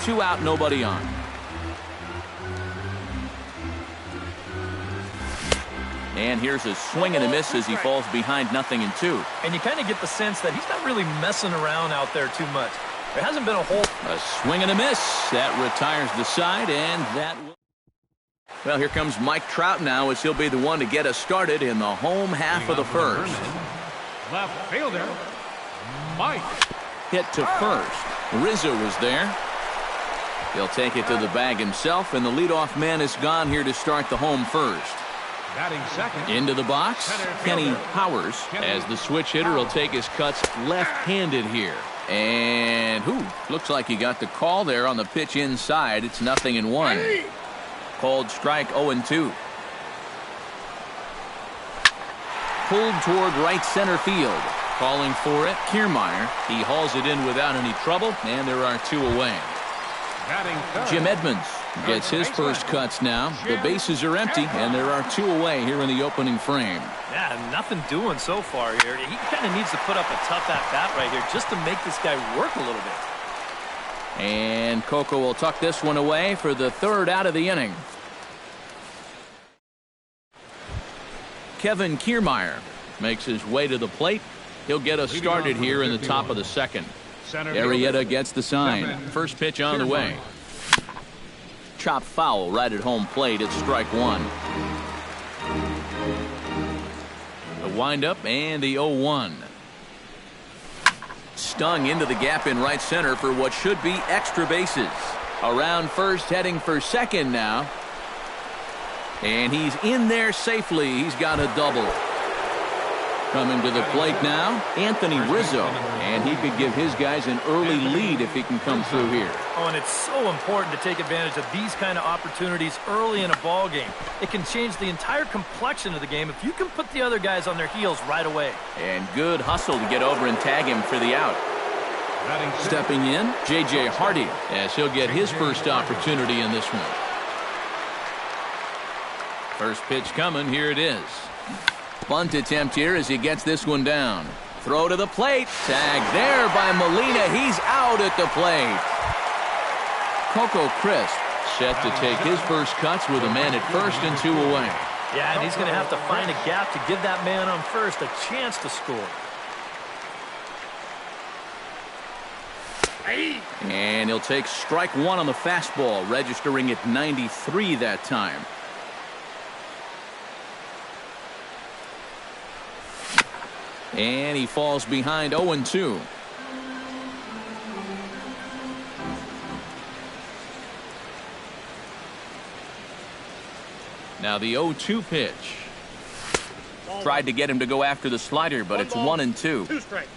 2 out, nobody on. And here's a swing and a miss as he falls behind 0-2. And you kind of get the sense that he's not really messing around out there too much. There hasn't been a whole... A swing and a miss. That retires the side, and that will... Well, here comes Mike Trout now as he'll be the one to get us started in the home half of the first. Left fielder, Mike. Hit to first. Rizzo was there. He'll take it to the bag himself, and the leadoff man is gone here to start the home first. Batting second. Into the box, Kenny Powers, as the switch hitter will take his cuts left-handed here. And looks like he got the call there on the pitch inside. It's 0-1. Called strike, 0-2. Pulled toward right center field. Calling for it, Kiermaier. He hauls it in without any trouble, and there are 2 away. Jim Edmonds gets his first cuts now. The bases are empty, and there are 2 away here in the opening frame. Yeah, nothing doing so far here. He kind of needs to put up a tough at-bat right here just to make this guy work a little bit. And Coco will tuck this one away for the 3rd out of the inning. Kevin Kiermaier makes his way to the plate. He'll get us started here in the top of the second. Arrieta gets the sign. First pitch on the way. Chop foul right at home plate. It's strike 1. The windup and the 0-1. Stung into the gap in right center for what should be extra bases. Around first, heading for second now. And he's in there safely. He's got a double. Coming to the plate now, Anthony Rizzo. And he could give his guys an early lead if he can come through here. Oh, and it's so important to take advantage of these kind of opportunities early in a ball game. It can change the entire complexion of the game if you can put the other guys on their heels right away. And good hustle to get over and tag him for the out. Stepping in, J.J. Hardy, as he'll get his first opportunity in this one. First pitch coming, here it is. Bunt attempt here as he gets this one down. Throw to the plate. Tag there by Molina. He's out at the plate. Coco Crisp set to take his first cuts with a man at first and 2 away. Yeah, and he's going to have to find a gap to give that man on first a chance to score. And he'll take strike 1 on the fastball, registering at 93 that time. And he falls behind 0-2. Now the 0-2 pitch. Tried to get him to go after the slider, but it's 1-2. 2 strikes.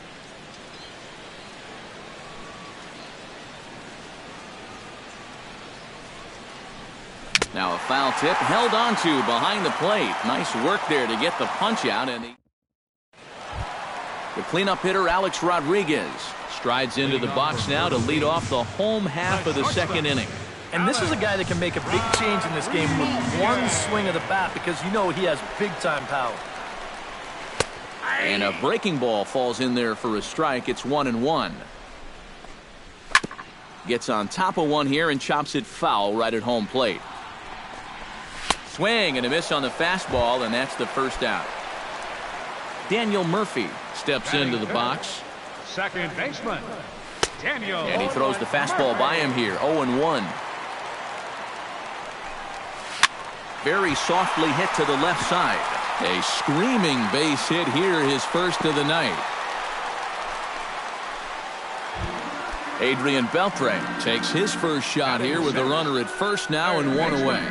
Now a foul tip held onto behind the plate. Nice work there to get the punch out. And the cleanup hitter, Alex Rodriguez, strides into the box now to lead off the home half of the second inning. And this is a guy that can make a big change in this game with one swing of the bat because you know he has big-time power. And a breaking ball falls in there for a strike. It's 1-1. Gets on top of one here and chops it foul right at home plate. Swing and a miss on the fastball, and that's the first out. Daniel Murphy steps into the box. Second baseman, Daniel. And he throws the fastball by him here. 0-1. Very softly hit to the left side. A screaming base hit here, his first of the night. Adrian Beltre takes his first shot here with a runner at first now and one away.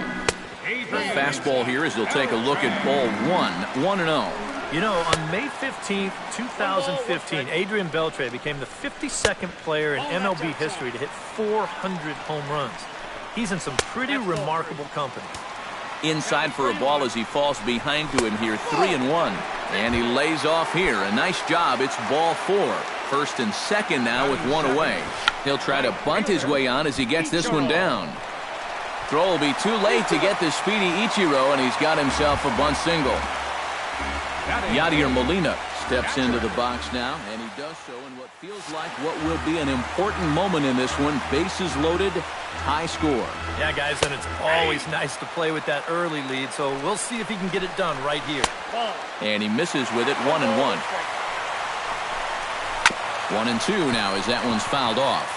The fastball here as he'll take a look at ball one. 1-0. You know, on May 15th, 2015, Adrian Beltre became the 52nd player in MLB history to hit 400 home runs. He's in some pretty remarkable company. Inside for a ball as he falls behind to him here. 3-1. And he lays off here. A nice job. It's ball 4. First and second now with one away. He'll try to bunt his way on as he gets this one down. Throw will be too late to get the speedy Ichiro, and he's got himself a bunt single. Yadier Molina steps into the box now, and he does so in what feels like what will be an important moment in this one. Bases loaded, high score. Yeah, guys, and it's always nice to play with that early lead, so we'll see if he can get it done right here. And he misses with it. 1-1. 1-2 now as that one's fouled off.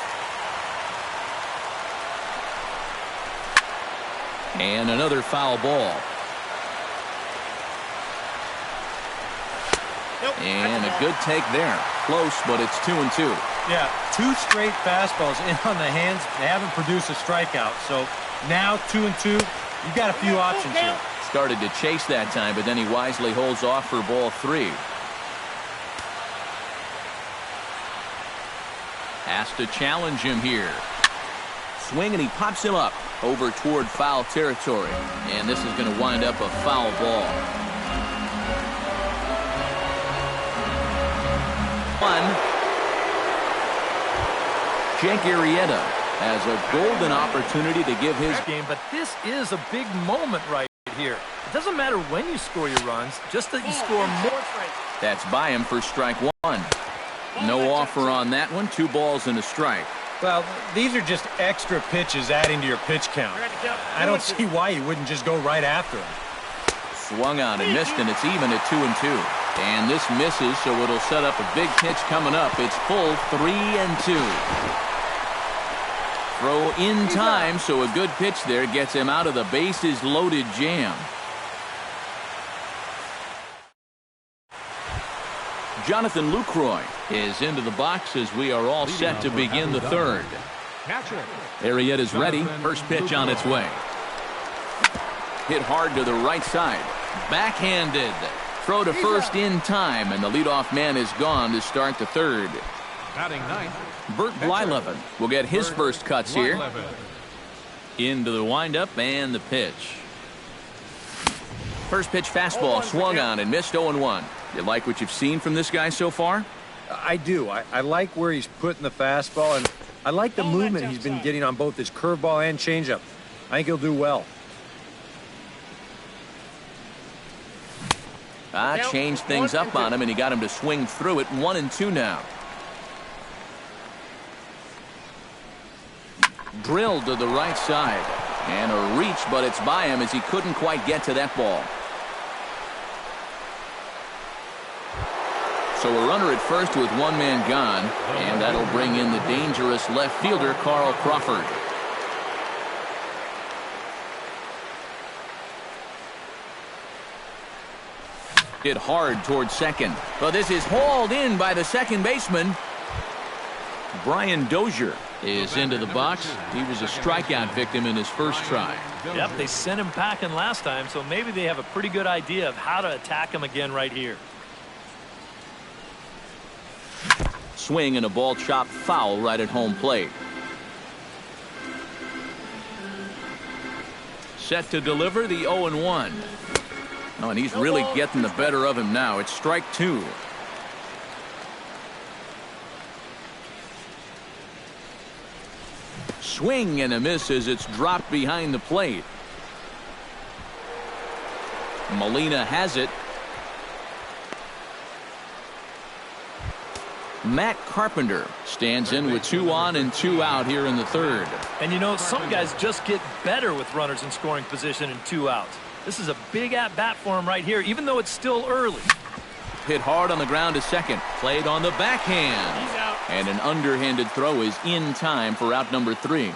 And another foul ball. And a good take there. Close, but it's 2-2. Yeah, 2 straight fastballs in on the hands. They haven't produced a strikeout. So now 2-2. You've got a few options here. Started to chase that time, but then he wisely holds off for ball 3. Has to challenge him here. Swing, and he pops him up over toward foul territory. And this is going to wind up a foul ball. Jake Arrieta has a golden opportunity to give his game, but this is a big moment right here. It doesn't matter when you score your runs, just that you score more. That's by him for strike 1. No offer on that one. 2 balls and a strike. Well, these are just extra pitches adding to your pitch count. I don't see why you wouldn't just go right after him. Swung on and missed, and it's even at 2-2. And this misses, so it'll set up a big pitch coming up. It's full 3-2. Throw in time, so a good pitch there gets him out of the bases loaded jam. Jonathan Lucroy is into the box as we are all set to begin the third. Arrieta's ready. First pitch on its way. Hit hard to the right side. Backhanded. Throw to first in time, and the leadoff man is gone to start the third. Batting ninth, Bert Blyleven will get his first cuts here. Into the windup and the pitch. First pitch fastball swung on and missed. 0-1. You like what you've seen from this guy so far? I do. I like where he's putting the fastball, and I like the movement he's been getting on both his curveball and changeup. I think he'll do well. Changed things up on him, and he got him to swing through it. 1-2 now. Drilled to the right side. And a reach, but it's by him as he couldn't quite get to that ball. So a runner at first with one man gone, and that'll bring in the dangerous left fielder, Carl Crawford. Hit hard towards second. But this is hauled in by the second baseman. Brian Dozier is into the box. He was a strikeout victim in his first try. Yep, they sent him packing last time, so maybe they have a pretty good idea of how to attack him again right here. Swing and a ball chopped foul right at home plate. set to deliver the 0-1. Oh, and he's really getting the better of him now. It's strike two. Swing and a miss as it's dropped behind the plate. Molina has it. Matt Carpenter stands in with 2 on and 2 out here in the third. And you know, some guys just get better with runners in scoring position and 2 outs. This is a big at-bat for him right here, even though it's still early. Hit hard on the ground to second. Played on the backhand. And an underhanded throw is in time for out number 3.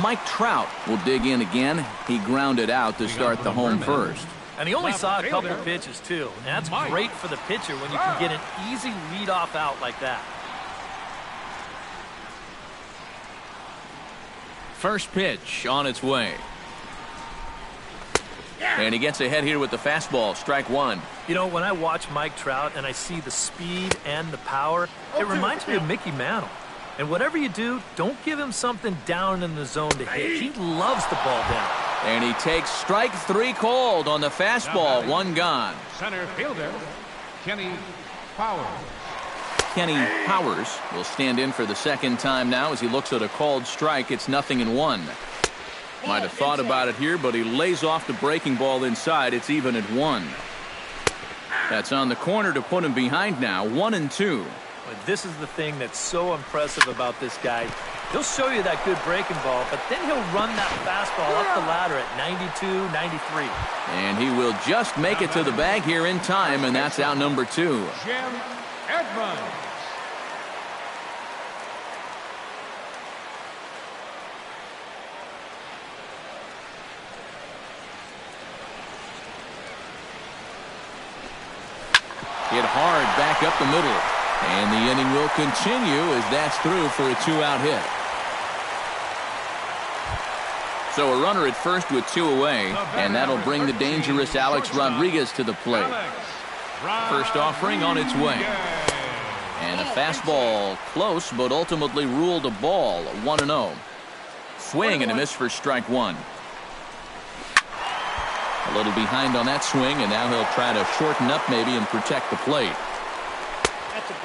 Mike Trout will dig in again. He grounded out to start the home first. And he only saw a couple pitches, too. And that's great for the pitcher when you can get an easy leadoff out like that. First pitch on its way. And he gets ahead here with the fastball. Strike one. You know, when I watch Mike Trout and I see the speed and the power, it reminds me of Mickey Mantle. And whatever you do, don't give him something down in the zone to hit. He loves the ball down. And he takes strike 3 called on the fastball. 1 gone. Center fielder, Kenny Powers. Kenny Powers will stand in for the second time now as he looks at a called strike. It's 0-1. Might have thought about it here, but he lays off the breaking ball inside. It's even at 1. That's on the corner to put him behind now. 1-2. But this is the thing that's so impressive about this guy. He'll show you that good breaking ball, but then he'll run that fastball up the ladder at 92, 93. And he will just make it to the bag here in time, and that's out number 2. Jim Edmonds. Hit hard back up the middle. And the inning will continue as that's through for a 2-out hit. So a runner at first with 2 away, and that'll bring the dangerous Alex Rodriguez to the plate. First offering on its way. And a fastball close, but ultimately ruled a ball. 1-0. Swing and a miss for strike 1. A little behind on that swing, and now he'll try to shorten up maybe and protect the plate.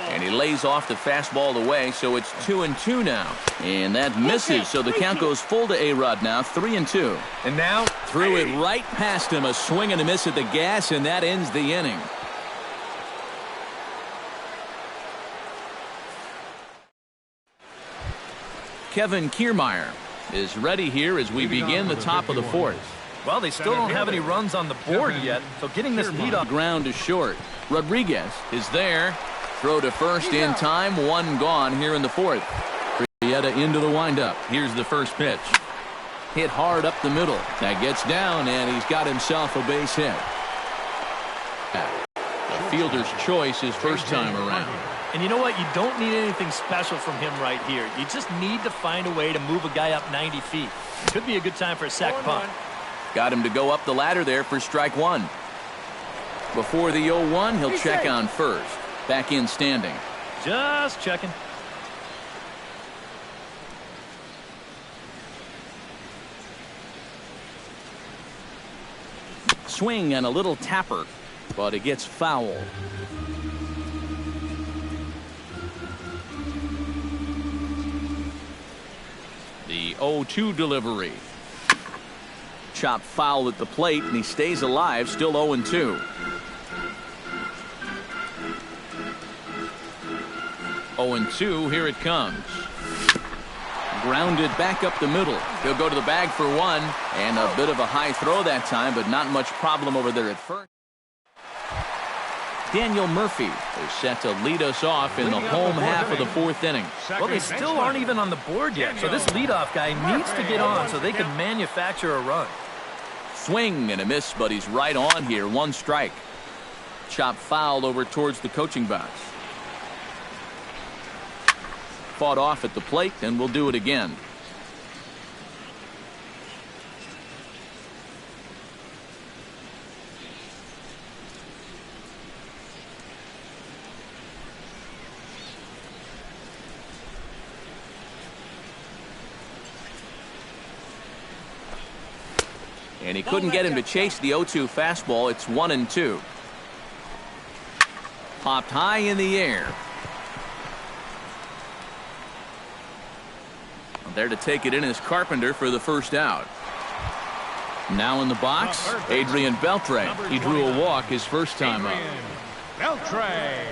And he lays off the fastball away, so it's 2-2 now. And that misses, so the count goes full to A-Rod now, 3-2. And now threw it right past him, a swing and a miss at the gas, and that ends the inning. Kevin Kiermaier is ready here as we begin the top of the 4th. Well, they still don't have any runs on the board yet, so getting this lead off. Ground is short. Rodriguez is there. Throw to first in time. 1 gone here in the 4th. Arrieta into the windup. Here's the first pitch. Hit hard up the middle. That gets down, and he's got himself a base hit. A fielder's choice his first time around. And you know what? You don't need anything special from him right here. You just need to find a way to move a guy up 90 feet. Could be a good time for a sac bunt. Got him to go up the ladder there for strike 1. Before the 0-1, he'll check on first. Back in standing. Just checking. Swing and a little tapper, but it gets foul. The 0-2 delivery. Chop foul at the plate, and he stays alive, still 0-2. 0-2, here it comes. Grounded back up the middle. He'll go to the bag for 1, and a bit of a high throw that time, but not much problem over there at first. Daniel Murphy is set to lead us off in the home half of the 4th inning. Well, they still aren't even on the board yet, so this leadoff guy needs to get on so they can manufacture a run. Swing and a miss, but he's right on here. 1 strike. Chop foul over towards the coaching box. Fought off at the plate, and we'll do it again. And he couldn't get him to chase the 0-2 fastball. It's 1-2. Popped high in the air. There to take it in is Carpenter for the first out. Now in the box, Adrian Beltre. He drew a walk his first time up. Beltre.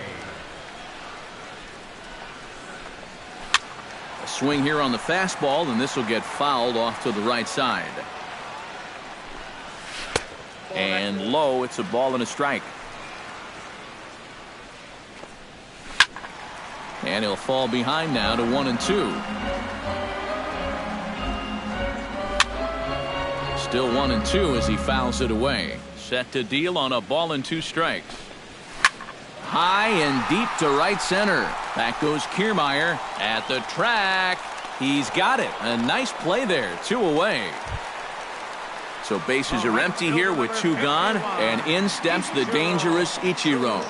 A swing here on the fastball, and this will get fouled off to the right side. And low, it's a ball and a strike. And he'll fall behind now to 1-2. Still 1-2 as he fouls it away. Set to deal on a ball and 2 strikes. High and deep to right center. Back goes Kiermaier at the track. He's got it. A nice play there. 2 away. So bases are empty here with 2 gone, and in steps the dangerous Ichiro.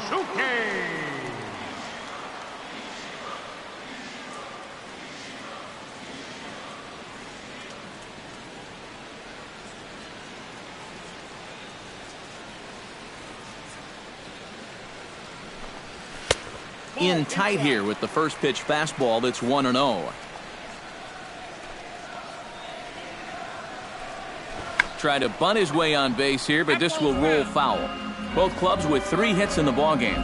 In tight here with the first pitch fastball. That's 1-0. Try to bunt his way on base here, but this will roll foul. Both clubs with 3 hits in the ballgame.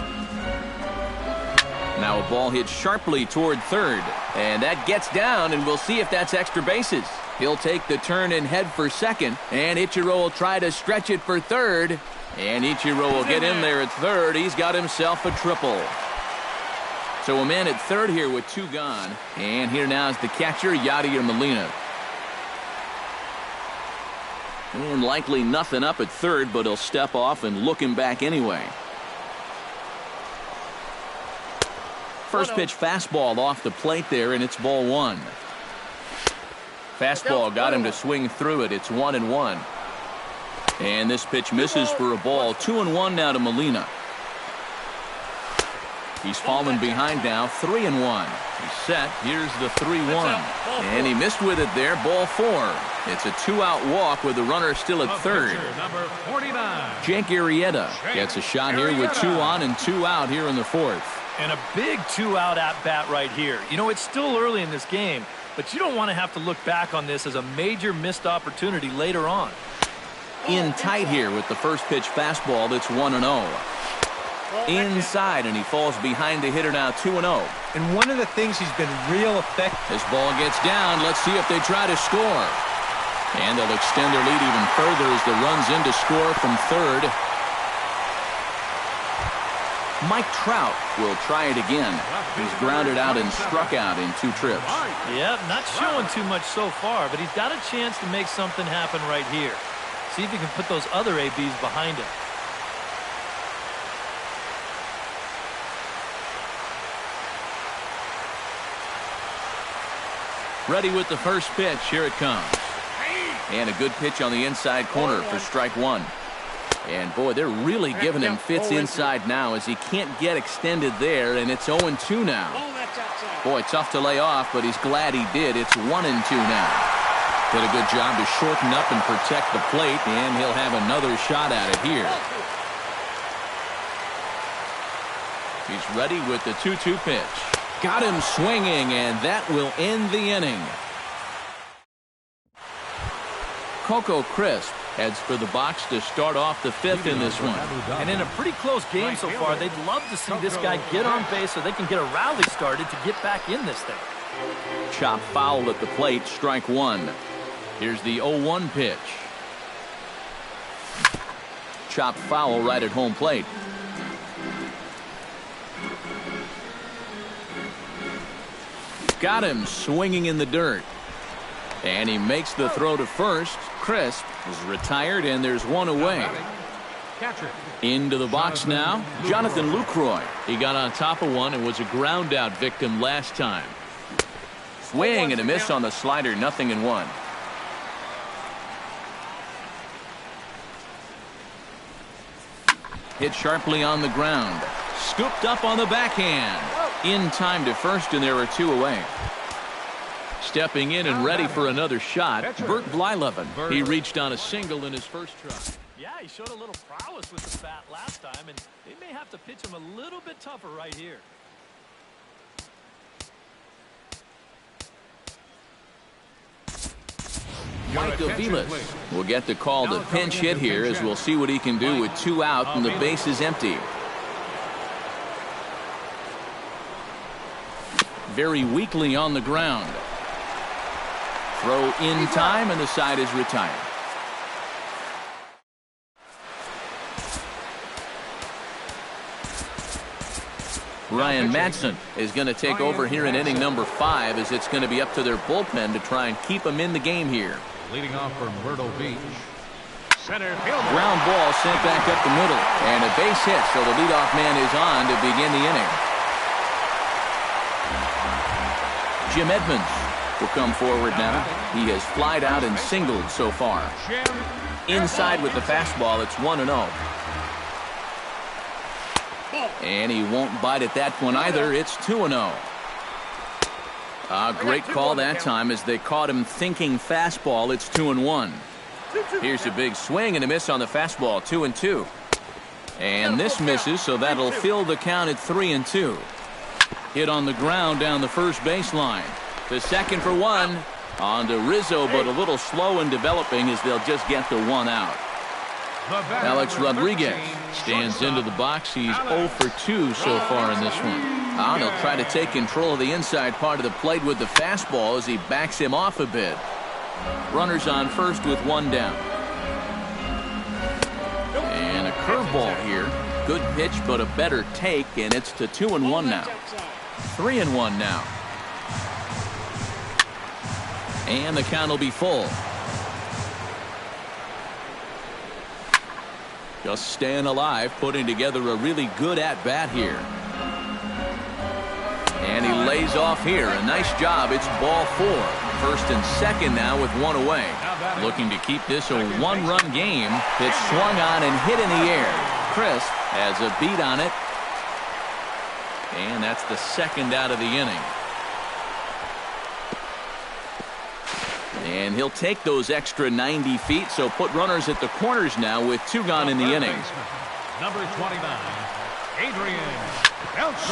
Now a ball hit sharply toward third, and that gets down, and we'll see if that's extra bases. He'll take the turn and head for second, and Ichiro will try to stretch it for third, and Ichiro will get in there at third. He's got himself a triple. So a man at third here with 2 gone. And here now is the catcher, Yadier Molina. And likely nothing up at third, but he'll step off and look him back anyway. First pitch fastball off the plate there, and it's ball 1. Fastball got him to swing through it. It's 1-1. And this pitch misses for a ball. 2-1 now to Molina. He's fallen behind now, 3-1. He's set. Here's the 3-1. And he missed with it there, ball 4. It's a 2-out walk with the runner still at third. Number 49. Jake Arrieta gets a shot here with 2 on and 2 out here in the 4th. And a big 2-out at-bat right here. You know, it's still early in this game, but you don't want to have to look back on this as a major missed opportunity later on. In tight here with the first pitch fastball. That's 1-0. Inside, and he falls behind the hitter now, 2-0. And one of the things he's been real effective. This ball gets down. Let's see if they try to score. And they'll extend their lead even further as the run's in to score from third. Mike Trout will try it again. He's grounded out and struck out in 2 trips. Yep, not showing too much so far, but he's got a chance to make something happen right here. See if he can put those other ABs behind him. Ready with the first pitch. Here it comes. And a good pitch on the inside corner for strike 1. And boy, they're really giving him fits inside now as he can't get extended there, and it's 0-2 now. Boy, tough to lay off, but he's glad he did. It's 1-2 now. Did a good job to shorten up and protect the plate, and he'll have another shot at it here. He's ready with the 2-2 pitch. Got him swinging, and that will end the inning. Coco Crisp heads for the box to start off the 5th in this one. And in a pretty close game so far, they'd love to see this guy get on base so they can get a rally started to get back in this thing. Chop foul at the plate, strike 1. Here's the 0-1 pitch. Chop foul right at home plate. Got him swinging in the dirt. And he makes the throw to first. Crisp is retired, and there's 1 away. Into the box now, Jonathan Lucroy. He got on top of one and was a ground out victim last time. Swing and a miss on the slider, 0-1. Hit sharply on the ground. Scooped up on the backhand. In time to first, and there are 2 away. Stepping in and ready for another shot, Bert Blyleven. He reached on a single in his first try. Yeah, he showed a little prowess with the bat last time, and they may have to pitch him a little bit tougher right here. Mike Aviles will get the call to pinch hit here, as we'll see what he can do with 2 out and the base is empty. Very weakly on the ground. Throw in time, and the side is retired. Ryan Madsen is going to take over here in inning number 5, as it's going to be up to their bullpen to try and keep them in the game here. Leading off for Myrtle Beach. Center field. Ground ball sent back up the middle, and a base hit, so the leadoff man is on to begin the inning. Jim Edmonds will come forward now. He has flied out and singled so far. Inside with the fastball, it's 1-0. And he won't bite at that one either. It's 2-0. A great call that time, as they caught him thinking fastball. It's 2-1. Here's a big swing and a miss on the fastball. 2-2. And this misses, so that'll fill the count at 3-2. Hit on the ground down the first baseline. The second for 1 on to Rizzo, but a little slow in developing, as they'll just get the 1 out. Alex Rodriguez stands into the box. He's 0 for 2 so far in this one. He'll try to take control of the inside part of the plate with the fastball as he backs him off a bit. Runners on first with 1 down. And a curveball here. Good pitch, but a better take, and it's to 2-1 now. 3-1 now. And the count will be full. Just staying alive, putting together a really good at-bat here. And he lays off here. A nice job. It's ball 4. First and second now with 1 away. Looking to keep this a 1-run game. Pitch swung on and hit in the air. Crisp has a beat on it. And that's the second out of the inning. And he'll take those extra 90 feet, so put runners at the corners now with 2 gone in the inning. Number 29, Adrian.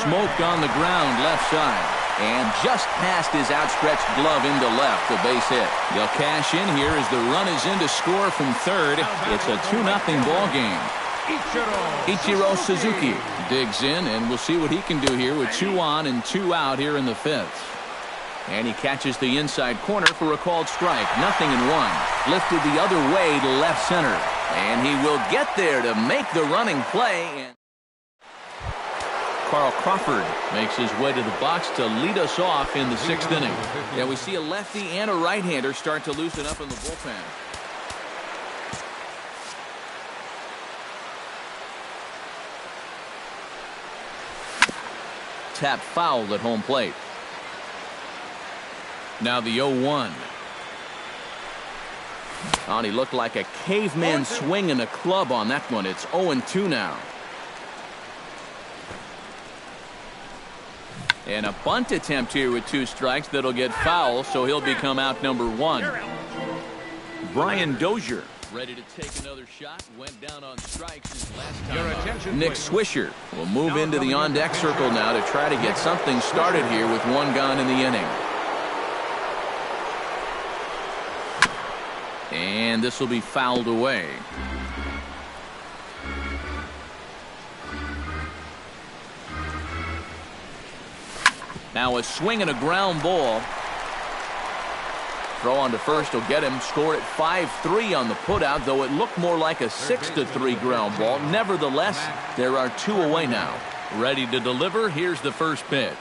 Smoke on the ground left side. And just past his outstretched glove into left, the base hit. They'll cash in here as the run is in to score from third. It's a 2-0 ball game. Ichiro Suzuki digs in, and we'll see what he can do here with 2 on and 2 out here in the 5th. And he catches the inside corner for a called strike. 0-1. Lifted the other way to left center. And he will get there to make the running play. And Carl Crawford makes his way to the box to lead us off in the 6th inning. Yeah, we see a lefty and a right-hander start to loosen up in the bullpen. Tap foul at home plate. Now the 0-1. And he looked like a caveman swinging a club on that one. It's 0-2 now. And a bunt attempt here with 2 strikes that'll get foul, so he'll become out number 1. Brian Dozier ready to take another shot. Went down on strikes his last time. Nick Swisher will move into the on-deck circle now to try to get something started here with 1 gone in the inning. And this will be fouled away. Now a swing and a ground ball. Throw on to first will get him. Score at 5-3 on the putout, though it looked more like a 6-3 ground ball. Nevertheless, there are 2 away now. Ready to deliver. Here's the first pitch.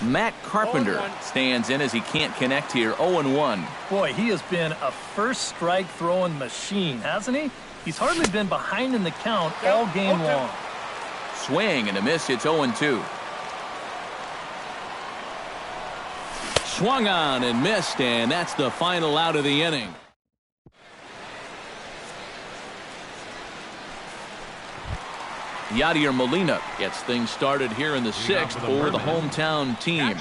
Matt Carpenter stands in as he can't connect here. 0-1. Boy, he has been a first strike throwing machine, hasn't he? He's hardly been behind in the count all game long. Swing and a miss. It's 0-2. Swung on and missed, and that's the final out of the inning. Yadier Molina gets things started here in the 6th for the hometown team.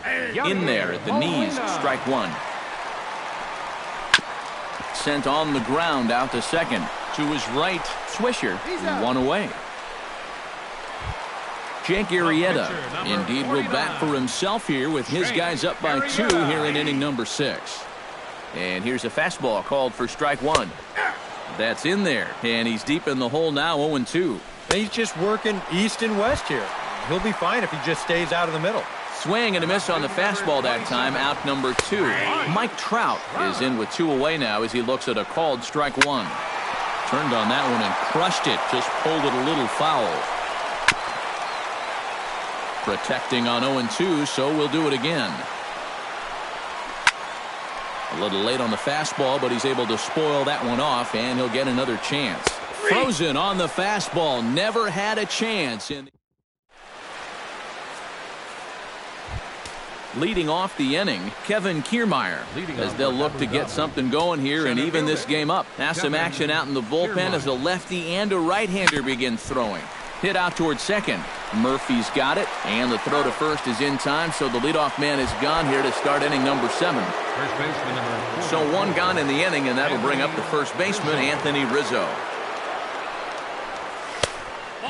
In there at the knees, strike one. Sent on the ground out to second. To his right, Swisher, one away. Jake Arrieta indeed will bat for himself here with his guys up by 2 here in inning number 6. And here's a fastball called for strike one. That's in there, and he's deep in the hole now, 0-2. He's just working east and west here. He'll be fine if he just stays out of the middle. Swing and a miss on the fastball that time, out number 2. Mike Trout is in with 2 away now as he looks at a called strike one. Turned on that one and crushed it, just pulled it a little foul. Protecting on 0-2, so we'll do it again. A little late on the fastball, but he's able to spoil that one off, and he'll get another chance. Frozen on the fastball, never had a chance. Leading off the inning, Kevin Kiermaier, as they'll look to get something going here and even this game up. Now some action out in the bullpen as a lefty and a right-hander begin throwing. Hit out towards second. Murphy's got it, and the throw to first is in time, so the leadoff man is gone here to start inning number 7. So 1 gone in the inning, and that'll bring up the first baseman, Anthony Rizzo.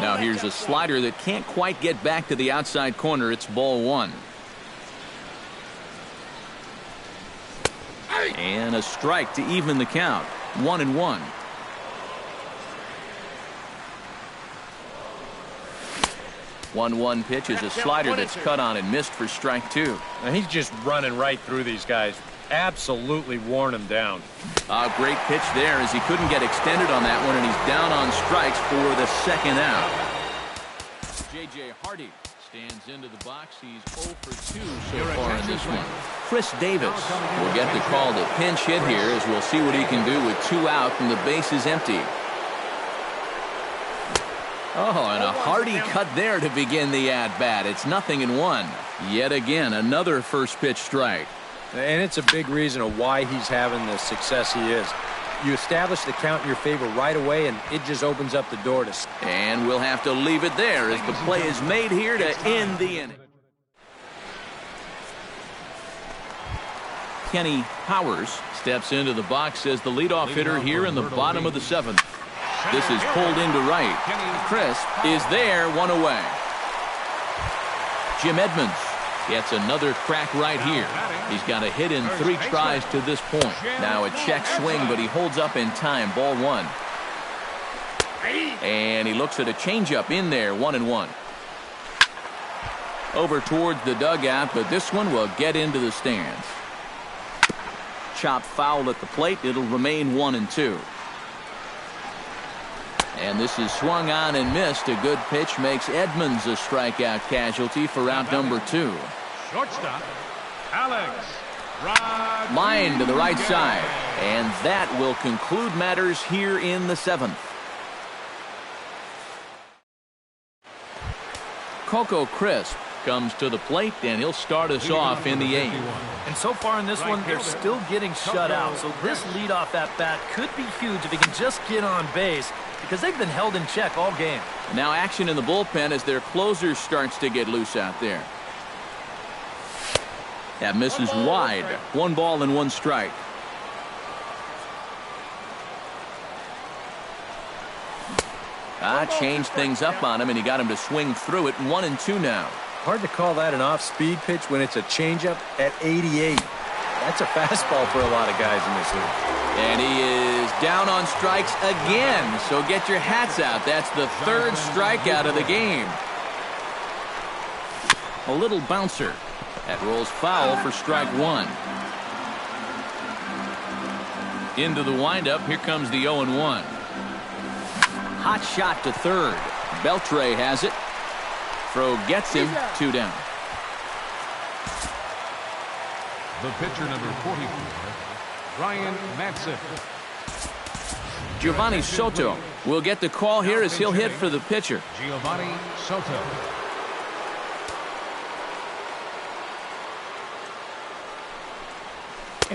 Now here's a slider that can't quite get back to the outside corner. It's ball 1. And a strike to even the count. 1-1. 1-1 pitch is a slider that's cut on and missed for strike 2. Now he's just running right through these guys. Absolutely worn them down. A great pitch there as he couldn't get extended on that one, and he's down on strikes for the second out. J.J. Hardy stands into the box. He's 0 for 2 so far in this one. Chris Davis will get the call to pinch hit here as we'll see what he can do with 2 out and the base is empty. Oh, and a Hardy cut there to begin the at-bat. It's 0-1. Yet again, another first pitch strike. And it's a big reason of why he's having the success he is. You establish the count in your favor right away, and it just opens up the door to... And we'll have to leave it there as the play is made here to end the inning. Kenny Powers steps into the box as the leadoff hitter here in the bottom of the 7th. This is pulled into right. Crisp is there, 1 away. Jim Edmonds gets another crack right here. He's got a hit in 3 tries to this point. Now a check swing, but he holds up in time. Ball 1. And he looks at a changeup in there, 1-1. Over towards the dugout, but this one will get into the stands. Chop foul at the plate. It'll remain 1-2. And this is swung on and missed. A good pitch makes Edmonds a strikeout casualty for out number 2. Shortstop, Alex. Line to the right side. And that will conclude matters here in the 7th. Coco Crisp comes to the plate, and he'll start us off in the 8th. And so far in this one, they're still getting shut out. So this leadoff at bat could be huge if he can just get on base, because they've been held in check all game. Now action in the bullpen as their closer starts to get loose out there. That misses wide. 1 ball and 1 strike. Changed things up on him, and he got him to swing through it. 1-2 now. Hard to call that an off-speed pitch when it's a changeup at 88. That's a fastball for a lot of guys in this league. And he is down on strikes again. So get your hats out. That's the 3rd strikeout of the game. A little bouncer. That rolls foul for strike 1. Into the windup. Here comes the 0-1. Hot shot to third. Beltre has it. Throw gets him. 2 down. The pitcher, number 44, Ryan Madsen. Giovanni Soto will get the call here as he'll hit for the pitcher. Giovanni Soto.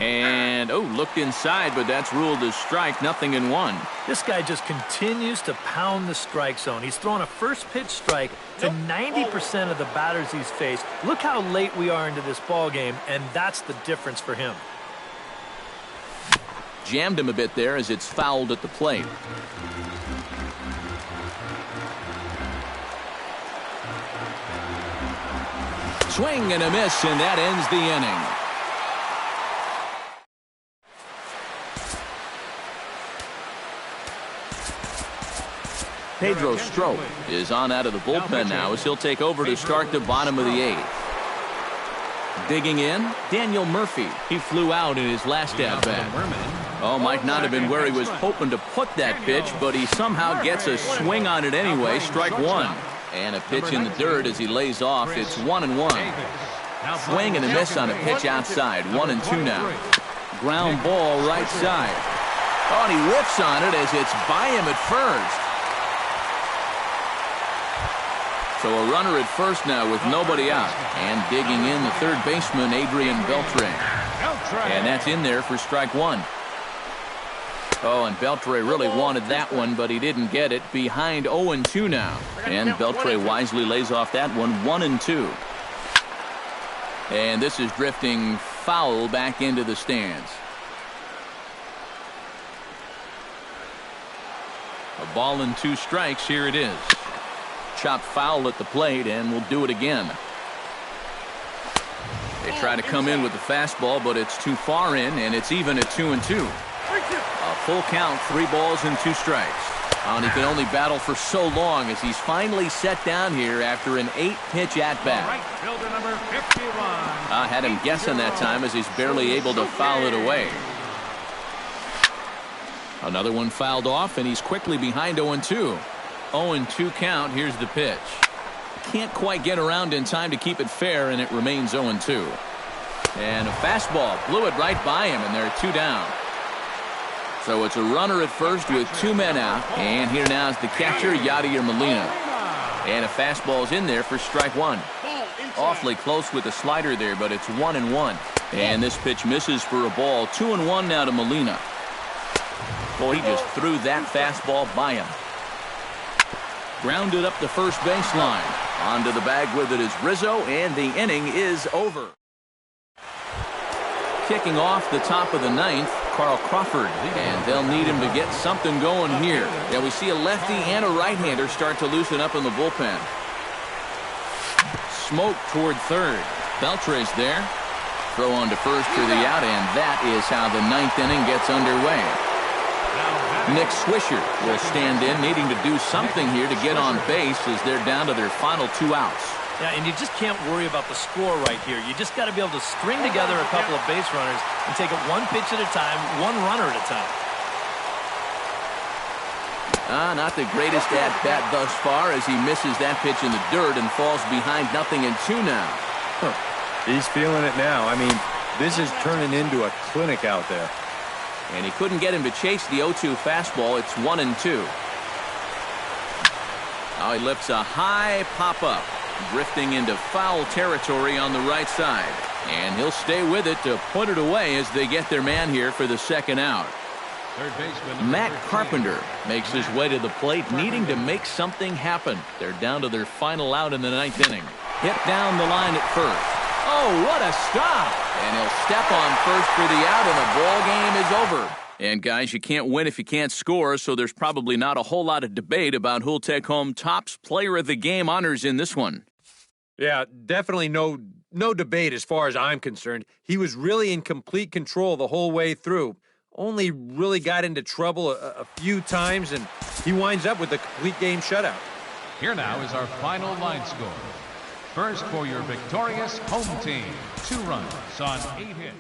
And, looked inside, but that's ruled as strike, 0-1. This guy just continues to pound the strike zone. He's thrown a first pitch strike to 90% of the batters he's faced. Look how late we are into this ball game, and that's the difference for him. Jammed him a bit there as it's fouled at the plate. Swing and a miss, and that ends the inning. Pedro Strop is on out of the bullpen now as he'll take over to start the bottom of the 8th. Digging in, Daniel Murphy. He flew out in his last at-bat. Might not have been where he was hoping to put that pitch, but he somehow gets a swing on it anyway. Strike one. And a pitch in the dirt as he lays off. It's 1-1. Swing and a miss on a pitch outside. 1-2 now. Ground ball right side. And he whiffs on it as it's by him at first. So a runner at first now with nobody out. And digging in the third baseman, Adrian Beltre. And that's in there for strike one. And Beltre really wanted that one, but he didn't get it. Behind 0-2 now. And Beltre wisely lays off that one, 1-2. And this is drifting foul back into the stands. A ball and 2 strikes. Here it is. Chopped foul at the plate, and we'll do it again. They try to come in with the fastball, but it's too far in, and it's even at 2-2. A full count, 3 balls and 2 strikes. And he can only battle for so long as he's finally set down here after an 8-pitch at-bat. I had him guessing that time as he's barely able to foul it away. Another one fouled off, and he's quickly behind 0-2. 0-2 count. Here's the pitch. Can't quite get around in time to keep it fair, and it remains 0-2. And a fastball blew it right by him, and they're 2 down. So it's a runner at first with 2 men out. And here now is the catcher, Yadier Molina. And a fastball's in there for strike one. Awfully close with the slider there, but it's 1-1. And this pitch misses for a ball. 2-1 now to Molina. Boy, he just threw that fastball by him. Grounded up the first baseline. Onto the bag with it is Rizzo, and the inning is over. Kicking off the top of the 9th, Carl Crawford, and they'll need him to get something going here. Yeah, we see a lefty and a right-hander start to loosen up in the bullpen. Smoke toward third. Beltre's there. Throw on to first for the out, and that is how the 9th inning gets underway. Nick Swisher will stand in, needing to do something here to get on base as they're down to their final 2 outs. Yeah, and you just can't worry about the score right here. You just got to be able to string together a couple of base runners and take it 1 pitch at a time, 1 runner at a time. Not the greatest at-bat thus far as he misses that pitch in the dirt and falls behind 0-2 now. He's feeling it now. I mean, this is turning into a clinic out there. And he couldn't get him to chase the 0-2 fastball. It's 1-2. Now he lifts a high pop-up, drifting into foul territory on the right side. And he'll stay with it to put it away as they get their man here for the second out. Third baseman Matt Carpenter makes his way to the plate, needing to make something happen. They're down to their final out in the 9th inning. Hit down the line at first. Oh, what a stop! And he'll step on first for the out, and the ball game is over. And guys, you can't win if you can't score, so there's probably not a whole lot of debate about who'll take home Topps Player of the Game honors in this one. Yeah, definitely no debate as far as I'm concerned. He was really in complete control the whole way through. Only really got into trouble a few times, and he winds up with a complete game shutout. Here now is our final line score. First for your victorious home team. 2 runs on 8 hits.